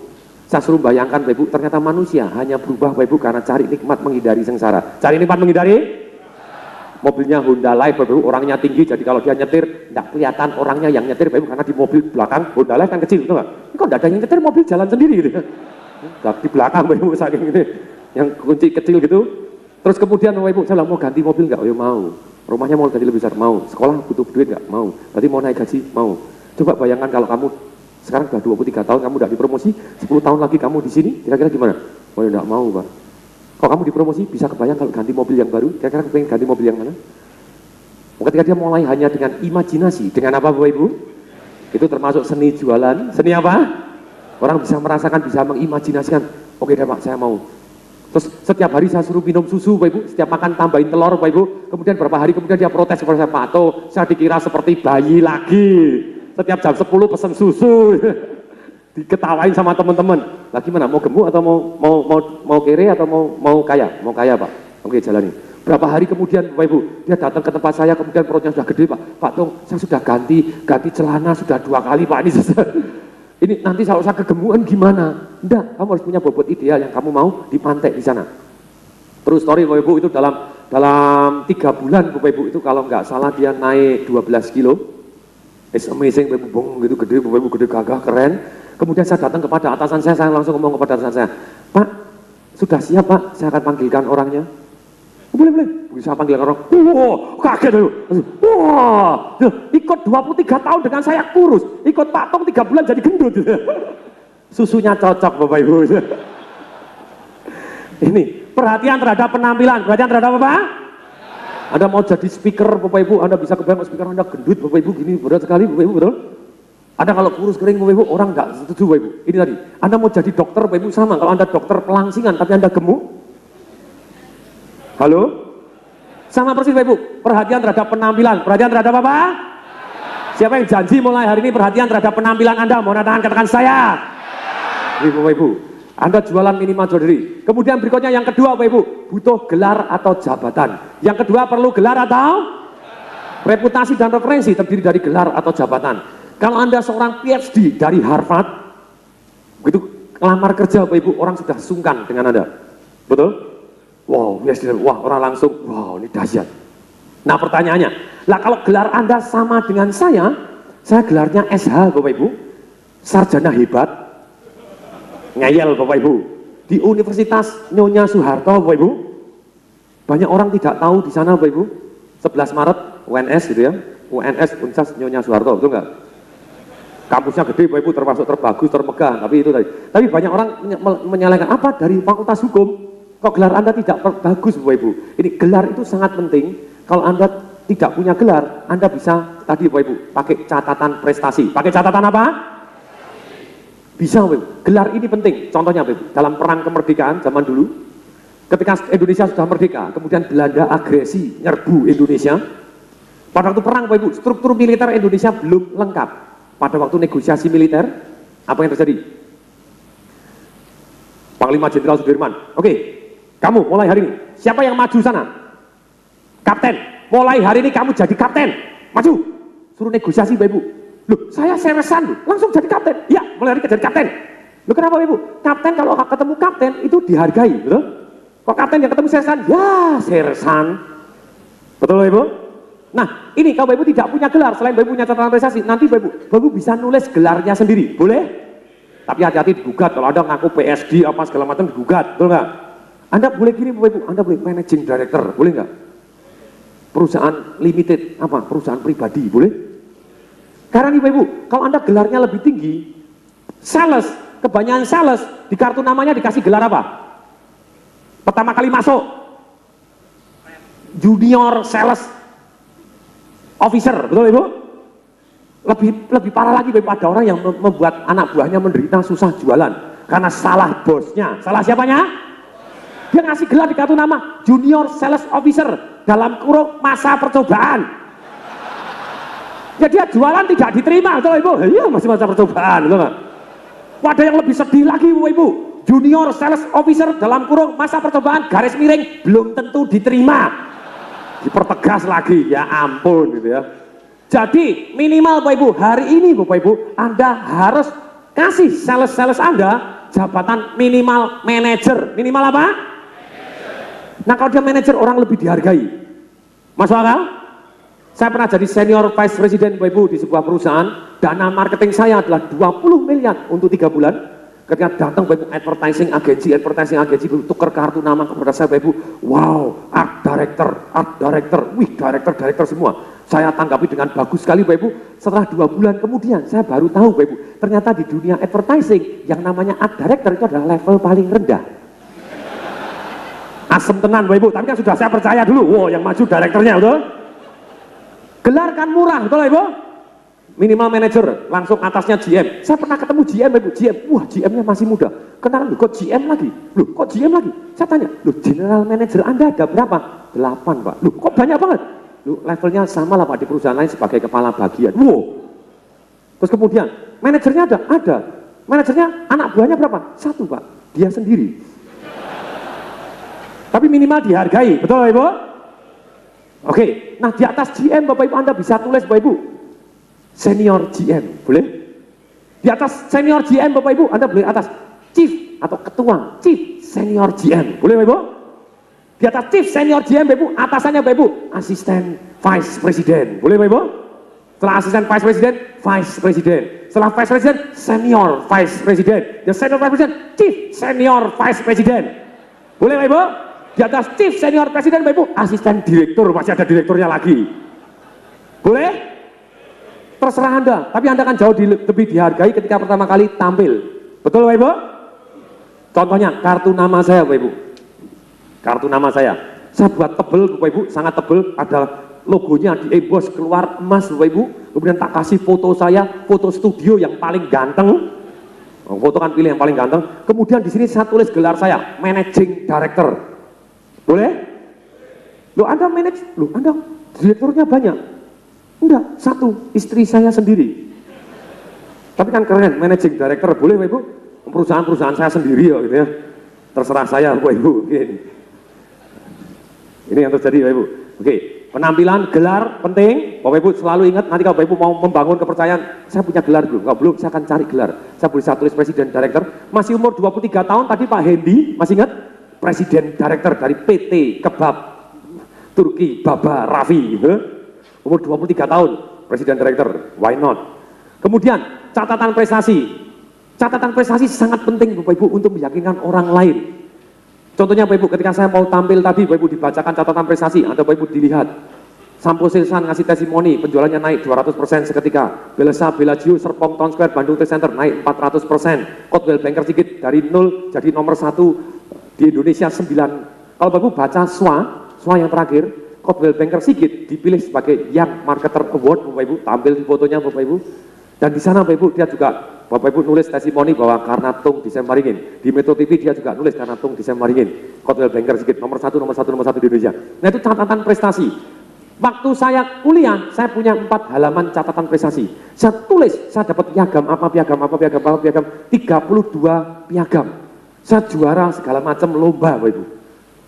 Saya suruh bayangkan Bapak Ibu, ternyata manusia hanya berubah Bapak Ibu karena cari nikmat menghindari sengsara. Cari nikmat menghindari? Mobilnya Honda Live Bapak Ibu, orangnya tinggi, jadi kalau dia nyetir tidak kelihatan orangnya yang nyetir Bapak Ibu, karena di mobil belakang Honda Live kan kecil, betul nggak? Ini kok tidak ada yang nyetir, mobil jalan sendiri gitu. Di belakang Bapak Ibu saking ini, yang kunci kecil gitu. Terus kemudian Bapak Ibu, saya bilang mau ganti mobil nggak? Oh ya mau. Rumahnya mau ganti lebih besar, mau. Sekolah butuh duit nggak? Mau. Berarti mau naik gaji? Mau. Coba bayangkan kalau kamu sekarang sudah 23 tahun, kamu udah dipromosi, 10 tahun lagi kamu di sini, kira-kira gimana? Oh ya enggak mau Pak. Kalau kamu dipromosi, bisa kebayang kalau ganti mobil yang baru, kira-kira pengen ganti mobil yang mana? Ketika dia mulai hanya dengan imajinasi, dengan apa Bapak Ibu? Itu termasuk seni jualan, seni apa? Orang bisa merasakan, bisa mengimajinasikan, oke deh Pak, saya mau. Terus setiap hari saya suruh minum susu Bapak Ibu, setiap makan tambahin telur Bapak Ibu, kemudian beberapa hari kemudian dia protes kepada saya, Pak Toh, saya dikira seperti bayi lagi, setiap jam 10 pesen susu. Diketawain sama teman-teman. Lah gimana? Mau gemuk atau mau kere atau mau kaya? Mau kaya Pak. Oke jalani. Berapa hari kemudian Bapak Ibu, dia datang ke tempat saya, kemudian perutnya sudah gede Pak. Pak Tung, saya sudah ganti celana sudah 2 kali Pak. Ini nanti kalau saya kegemukan gimana? Enggak, kamu harus punya bobot ideal yang kamu mau dipantek di sana. Terus story Bapak Ibu itu dalam 3 bulan Bapak Ibu itu kalau nggak salah dia naik 12 kilo. It's amazing Bapak Ibu, gitu gede Bapak Ibu, gede gagah keren. Kemudian saya datang kepada atasan saya langsung ngomong kepada atasan saya, Pak, sudah siap Pak, saya akan panggilkan orangnya. Boleh, bisa panggilkan orang. Wah, kaget loh. Wah, ikut 23 tahun dengan saya kurus, ikut Pak Tong 3 bulan jadi gendut. Susunya cocok Bapak Ibu. Ini perhatian terhadap penampilan, perhatian terhadap apa? Anda mau jadi speaker Bapak Ibu, Anda bisa kebayang speaker Anda gendut Bapak Ibu, gini berat sekali Bapak Ibu, betul? Anda kalau kurus kering Bapak Ibu, orang nggak setuju Bapak Ibu. Ini tadi, Anda mau jadi dokter Bapak Ibu sama, kalau Anda dokter pelangsingan tapi Anda gemuk. Halo? Sama persis Bapak Ibu, perhatian terhadap penampilan, perhatian terhadap apa? Siapa yang janji mulai hari ini perhatian terhadap penampilan Anda? Mau tangan katakan saya. Ini Bapak Ibu, Anda jualan minimal jual diri. Kemudian berikutnya yang kedua Bapak Ibu, butuh gelar atau jabatan. Yang kedua perlu gelar atau? reputasi dan referensi terdiri dari gelar atau jabatan. Kalau Anda seorang PhD dari Harvard, begitu lamar kerja Bapak Ibu, orang sudah sungkan dengan Anda. Betul? Wow, PhD, wah orang langsung, wow ini dahsyat. Nah pertanyaannya, lah kalau gelar Anda sama dengan saya gelarnya SH Bapak Ibu, sarjana hebat, ngeyel Bapak Ibu, di Universitas Nyonya Soeharto Bapak Ibu. Banyak orang tidak tahu di sana Bapak Ibu, 11 Maret UNS gitu ya, UNS Universitas Nyonya Soeharto, betul nggak? Kampusnya gede Bapak Ibu, termasuk terbagus, termegah, tapi itu tadi. Tapi banyak orang menyalahkan, apa dari Fakultas Hukum, kok gelar Anda tidak bagus Bapak Ibu? Ini gelar itu sangat penting. Kalau Anda tidak punya gelar, Anda bisa tadi Bapak Ibu pakai catatan prestasi. Pakai catatan apa? Bisa Bapak Ibu. Gelar ini penting. Contohnya Bapak Ibu, dalam perang kemerdekaan zaman dulu, ketika Indonesia sudah merdeka, kemudian Belanda agresi nyerbu Indonesia. Pada waktu perang Bapak Ibu, struktur militer Indonesia belum lengkap. Pada waktu negosiasi militer, apa yang terjadi? Panglima Jenderal Sudirman, oke, kamu mulai hari ini, siapa yang maju sana? Kapten, mulai hari ini kamu jadi kapten, maju, suruh negosiasi Bapak Ibu. Loh, saya sersan loh, langsung jadi kapten. Ya, mulai hari ini jadi kapten. Loh, kenapa Bapak Ibu? Kapten kalau ketemu kapten itu dihargai, betul? Kok kapten yang ketemu sersan? Ya, sersan. Betul Bapak Ibu? Nah, ini kalau Bapak Ibu tidak punya gelar, selain Bapak Ibu punya catatan prestasi, nanti Bapak Ibu bisa nulis gelarnya sendiri, boleh? Tapi hati-hati digugat, kalau Anda ngaku PSD apa segala macam digugat, betul nggak? Anda boleh gini Bapak Ibu, Anda boleh managing director, boleh nggak? Perusahaan limited, apa? Perusahaan pribadi, boleh? Karena nih Bapak Ibu, kalau Anda gelarnya lebih tinggi, sales, kebanyakan sales, di kartu namanya dikasih gelar apa? Pertama kali masuk, junior sales officer, betul Ibu? Lebih parah lagi Bapak Ibu, ada orang yang membuat anak buahnya menderita susah jualan, karena salah bosnya. Salah siapanya? Dia ngasih gelar di kartu nama, junior sales officer, dalam kurung masa percobaan. Ya dia jualan tidak diterima, betul Ibu? Iya masih masa percobaan, betul nggak? Wadah yang lebih sedih lagi Bapak Ibu, junior sales officer dalam kurung masa percobaan, garis miring, belum tentu diterima. Dipertegas lagi, ya ampun gitu ya. Jadi minimal Bapak Ibu, hari ini Bapak Ibu, Anda harus kasih sales-sales Anda jabatan minimal manajer. Minimal apa? Nah kalau dia manajer, orang lebih dihargai. Masuk akal? Saya pernah jadi senior vice president Bapak Ibu di sebuah perusahaan, dana marketing saya adalah 20 miliar untuk 3 bulan. Ketika datang Bapak Ibu advertising agency tukar kartu nama kepada saya Bapak Ibu, wow, art director, wih director semua. Saya tanggapi dengan bagus sekali Bapak Ibu. Setelah 2 bulan kemudian saya baru tahu Bapak Ibu, ternyata di dunia advertising yang namanya art director itu adalah level paling rendah. Asem tenan Bapak Ibu, tapi kan sudah saya percaya dulu, wow yang maju direkturnya, betul? Gelar kan murah, betul Ibu? Minimal manager, langsung atasnya GM. Saya pernah ketemu GM Ibu, GM, wah GM-nya masih muda. Kenalan, loh kok GM lagi? Loh kok GM lagi? Saya tanya, loh general manager Anda ada berapa? 8 Pak. Loh kok banyak banget? Loh levelnya sama lah Pak di perusahaan lain sebagai kepala bagian. Wow. Terus kemudian, manajernya ada? Ada. Manajernya anak buahnya berapa? 1 Pak, dia sendiri. Tapi minimal dihargai, betul Ibu? Oke, nah di atas GM Bapak Ibu Anda bisa tulis Bapak Ibu senior GM, boleh? Di atas senior GM Bapak Ibu Anda boleh atas chief atau ketua, chief senior GM, boleh Bapak Ibu? Di atas chief senior GM Bapak Ibu, atasannya Bapak Ibu asisten vice president, boleh Bapak Ibu? Setelah asisten vice president, vice president. Setelah vice president, senior vice president. Dan senior vice president, chief senior vice president, boleh Bapak Ibu? Di atas chief senior presiden Bapak Ibu, asisten direktur, masih ada direkturnya lagi. Boleh? Terserah Anda, tapi Anda kan jauh lebih dihargai ketika pertama kali tampil. Betul Bapak Ibu? Contohnya kartu nama saya Bapak Ibu. Kartu nama saya buat tebel Bapak Ibu, sangat tebel, ada logonya di emboss keluar emas Bapak Ibu. Kemudian tak kasih foto saya, foto studio yang paling ganteng. Foto kan pilih yang paling ganteng. Kemudian di sini saya tulis gelar saya, managing director. Boleh? Loh Anda manage, loh Anda direkturnya banyak. Enggak, 1, istri saya sendiri. Tapi kan keren, managing director, boleh Bapak Ibu? Perusahaan-perusahaan saya sendiri ya gitu ya. Terserah saya Bapak Ibu. Ini yang terjadi Bapak Ibu. Oke, penampilan, gelar penting. Bapak Ibu selalu ingat, nanti kalau Bapak Ibu mau membangun kepercayaan, saya punya gelar belum? Kalau belum, saya akan cari gelar. Saya bisa tulis presiden director. Masih umur 23 tahun, tadi Pak Hendy, masih ingat? Presiden director dari PT Kebab Turki Baba Raffi. Umur 23 tahun, presiden director, why not? Kemudian, catatan prestasi. Catatan prestasi sangat penting Bapak Ibu untuk meyakinkan orang lain. Contohnya Bapak Ibu, ketika saya mau tampil tadi, Bapak Ibu dibacakan catatan prestasi, atau Bapak Ibu dilihat. Sampo Silsan ngasih testimoni, penjualannya naik 200% seketika. Belesa, Bellagio, Serpong, Town Square, Bandung Trade Center naik 400%. Coldwell Banker Sigit dari 0 jadi nomor 1 di Indonesia 9. Kalau Bapak Ibu baca SWA yang terakhir, Coldwell Banker Sigit dipilih sebagai Young Marketer Award, Bapak Ibu, tampil di fotonya Bapak Ibu. Dan di sana Bapak Ibu, dia juga Bapak Ibu nulis testimoni bahwa karena Tung Disemaringin. Di Metro TV dia juga nulis karena Tung Disemaringin. Coldwell Banker Sigit nomor 1 di Indonesia. Nah itu catatan prestasi. Waktu saya kuliah, saya punya 4 halaman catatan prestasi. Saya tulis, saya dapat piagam, 32 piagam. Saya juara segala macam lomba Bapak Ibu.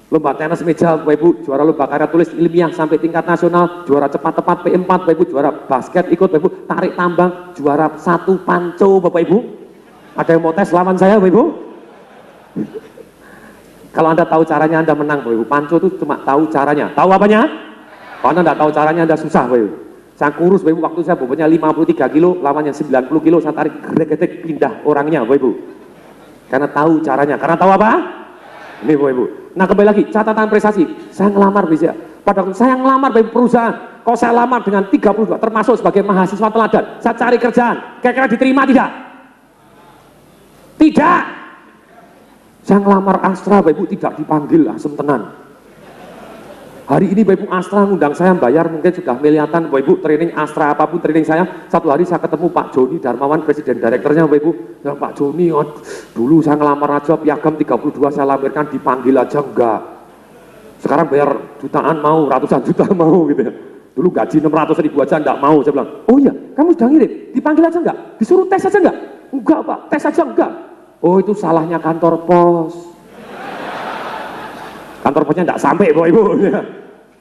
Lomba tenis meja Bapak Ibu, juara lomba karya tulis ilmiah sampai tingkat nasional, juara cepat tepat P4 Bapak Ibu, juara basket ikut Bapak Ibu, tarik tambang, juara 1 panco Bapak Ibu. Ada yang mau tes lawan saya Bapak Ibu? Kalau Anda tahu caranya Anda menang Bapak Ibu. Panco itu cuma tahu caranya. Tahu apanya? Kalau Anda tidak tahu caranya Anda susah Bapak Ibu. Saya kurus Bapak Ibu, waktu saya bobotnya 53 kilo, lawannya 90 kilo, saya tarik getek pindah orangnya Bapak Ibu. Karena tahu caranya. Karena tahu apa? Ini Bapak Ibu. Nah kembali lagi, catatan prestasi. Saya ngelamar bisa. Pada waktu saya ngelamar dari perusahaan, kalau saya lamar dengan 32, termasuk sebagai mahasiswa teladan, saya cari kerjaan, kira-kira diterima tidak? Tidak. Saya ngelamar Astra, Bapak Ibu, tidak dipanggil, asem tenan. Hari ini Bapak Ibu Astra ngundang saya bayar mungkin sudah miliatan Bapak Ibu, training Astra apapun training saya. Satu hari saya ketemu Pak Joni Darmawan, presiden direkturnya Bapak Ibu. Ya Pak Joni, dulu saya ngelamar aja piagam 32 saya lampirkan, dipanggil aja enggak. Sekarang bayar jutaan mau, ratusan juta mau gitu ya. Dulu gaji 600 ribu aja enggak mau. Saya bilang, oh iya kamu sudah ngirim, dipanggil aja enggak? Disuruh tes aja enggak? Enggak Pak, tes aja enggak. Oh itu salahnya kantor pos. Kantor posnya enggak sampai Bapak Ibu.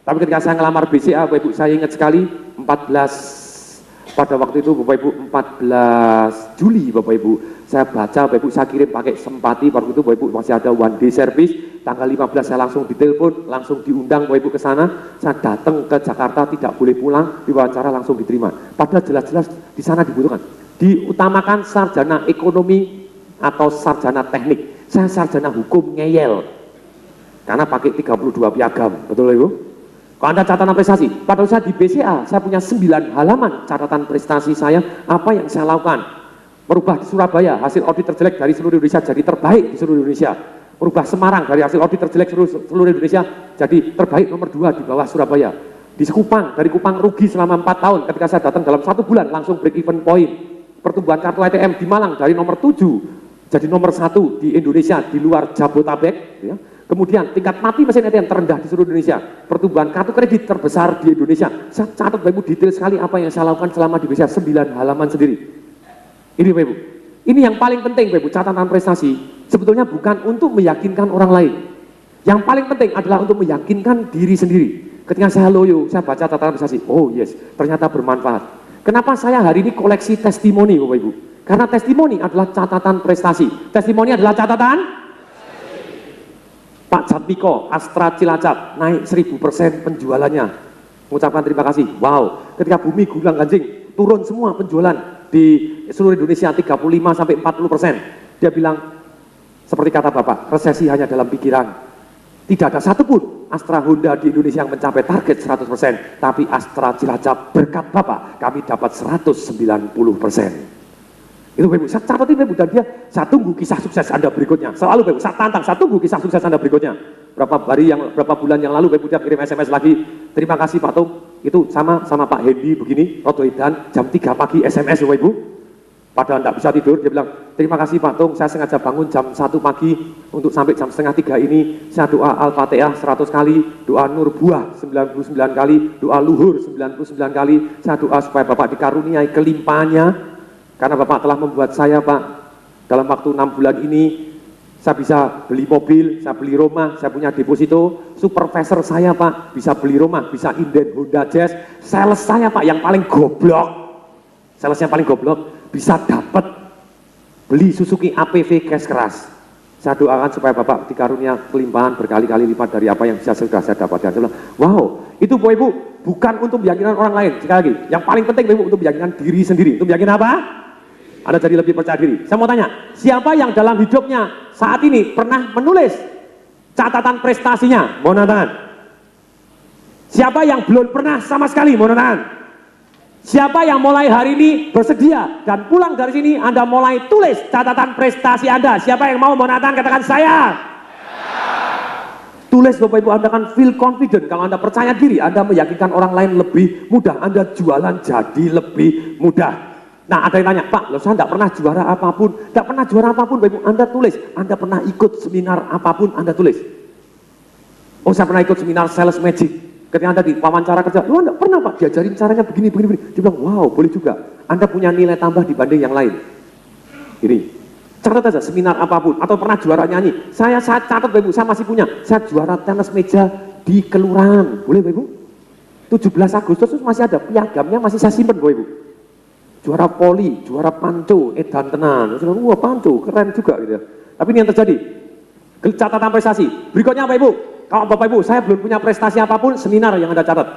Tapi ketika saya ngelamar BCA, Bapak Ibu, saya ingat sekali 14 pada waktu itu Bapak Ibu 14 Juli Bapak Ibu, saya baca Bapak Ibu, saya kirim pakai Sempati. Waktu itu Bapak Ibu masih ada one day service. Tanggal 15 saya langsung ditelepon, langsung diundang Bapak Ibu ke sana. Saya datang ke Jakarta, tidak boleh pulang, diwawancara langsung diterima. Padahal jelas-jelas di sana dibutuhkan. Diutamakan sarjana ekonomi atau sarjana teknik. Saya sarjana hukum ngeyel. Karena pakai 32 piagam, betul Ibu? Kalau Anda catatan prestasi, pada saat di BCA, saya punya 9 halaman catatan prestasi saya, apa yang saya lakukan. Merubah Surabaya, hasil audit terjelek dari seluruh Indonesia jadi terbaik di seluruh Indonesia. Merubah Semarang dari hasil audit terjelek seluruh Indonesia jadi terbaik nomor 2 di bawah Surabaya. Di Kupang, dari Kupang rugi selama 4 tahun, ketika saya datang dalam 1 bulan langsung break even point. Pertumbuhan kartu ATM di Malang dari nomor 7 jadi nomor 1 di Indonesia di luar Jabotabek. Ya. Kemudian tingkat mati mesin ATM terendah di seluruh Indonesia. Pertumbuhan kartu kredit terbesar di Indonesia. Saya catat Bapak Ibu detail sekali apa yang saya lakukan selama di BCA, 9 halaman sendiri. Ini Bapak Ibu. Ini yang paling penting Bapak Ibu, catatan prestasi. Sebetulnya bukan untuk meyakinkan orang lain. Yang paling penting adalah untuk meyakinkan diri sendiri. Ketika saya loyo, saya baca catatan prestasi. Oh yes, ternyata bermanfaat. Kenapa saya hari ini koleksi testimoni Bapak Ibu? Karena testimoni adalah catatan prestasi. Testimoni adalah catatan Pak Jatmiko, Astra Cilacap, naik 1000% penjualannya. Mengucapkan terima kasih. Wow, ketika Bumi Gulang Ganjing, turun semua penjualan di seluruh Indonesia 35-40%. Dia bilang, seperti kata Bapak, resesi hanya dalam pikiran. Tidak ada satupun Astra Honda di Indonesia yang mencapai target 100%. Tapi Astra Cilacap, berkat Bapak, kami dapat 190%. Itu Bapak Ibu, saya catat Bapak Ibu, dan dia, saya tunggu kisah sukses Anda berikutnya. Selalu Bapak Ibu, saya tantang, saya tunggu kisah sukses Anda berikutnya. Berapa bulan yang lalu Bapak Ibu dia kirim SMS lagi, terima kasih Pak Tung, itu sama Pak Hendy begini, Rodo Edan, jam 3 pagi SMS Bapak Ibu. Padahal tidak bisa tidur, dia bilang, terima kasih Pak Tung, saya sengaja bangun jam 1 pagi, untuk sampai jam setengah 3 ini, saya doa Al-Fatihah 100 kali, doa Nur Buah 99 kali, doa Luhur 99 kali, saya doa supaya Bapak dikaruniai kelimpahannya. Karena Bapak telah membuat saya Pak, dalam waktu 6 bulan ini, Saya bisa beli mobil, saya beli rumah, saya punya deposito. Supervisor saya Pak, bisa beli rumah, bisa inden Honda Jazz. Sales saya Pak, yang paling goblok, salesnya paling goblok, bisa dapat beli Suzuki APV cash keras. Saya doakan supaya Bapak dikarunia kelimpahan berkali-kali lipat dari apa yang bisa sudah saya dapatkan. Saya bilang, wow, itu Bapak Ibu bukan untuk meyakinkan orang lain. Sekali lagi, yang paling penting Bapak Ibu untuk meyakinkan diri sendiri. Untuk meyakinkan apa? Anda jadi lebih percaya diri. Saya mau tanya, siapa yang dalam hidupnya saat ini pernah menulis catatan prestasinya? Mohon tangan. Siapa yang belum pernah sama sekali? Mohon tangan. Siapa yang mulai hari ini bersedia dan pulang dari sini Anda mulai tulis catatan prestasi Anda? Siapa yang mau monatan katakan saya? Tulis Bapak Ibu, Anda akan feel confident. Kalau Anda percaya diri, Anda meyakinkan orang lain lebih mudah. Anda jualan jadi lebih mudah. Nah ada yang tanya, Pak, loh saya tidak pernah juara apapun. Tidak pernah juara apapun Bapak Ibu, Anda tulis. Anda pernah ikut seminar apapun, Anda tulis. Oh saya pernah ikut seminar sales magic. Ketika Anda di wawancara kerja, lu Anda pernah Pak diajarin caranya begini. Dia bilang, wow boleh juga. Anda punya nilai tambah dibanding yang lain. Ini, catat aja seminar apapun. Atau pernah juara nyanyi. Saya catat Bapak Ibu, saya masih punya. Saya juara tenis meja di kelurahan. Boleh Bapak Ibu? 17 Agustus itu masih ada, piagamnya masih saya simpen Bapak Ibu. Juara poli, juara panco, edan tenan. Wah panco, keren juga gitu ya. Tapi ini yang terjadi. Catatan prestasi. Berikutnya Bapak Ibu. Kalau Bapak Ibu, saya belum punya prestasi apapun, seminar yang Anda catat.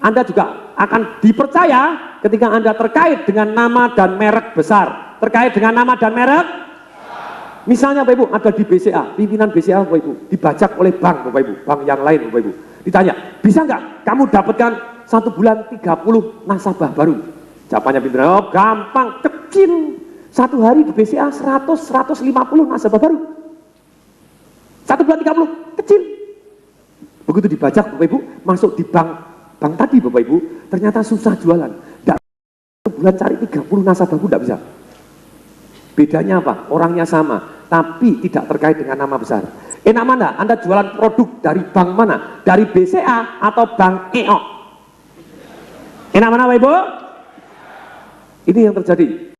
Anda juga akan dipercaya ketika Anda terkait dengan nama dan merek besar. Terkait dengan nama dan merek? Misalnya Bapak Ibu, ada di BCA, pimpinan BCA Bapak Ibu, dibajak oleh bank Bapak Ibu, bank yang lain Bapak Ibu. Ditanya, bisa nggak kamu dapatkan 1 bulan 30 nasabah baru? Jawabannya pimpinan, oh gampang, kecil. 1 hari di BCA 100-150 nasabah baru. 1 bulan 30, kecil. Begitu dibajak Bapak Ibu, masuk di bank tadi Bapak Ibu, ternyata susah jualan. Tidak, 1 bulan cari 30 nasabah pun tidak bisa. Bedanya apa? Orangnya sama, tapi tidak terkait dengan nama besar. Enak mana? Anda jualan produk dari bank mana? Dari BCA atau bank EO? Enak mana Bapak Ibu? Ini yang terjadi.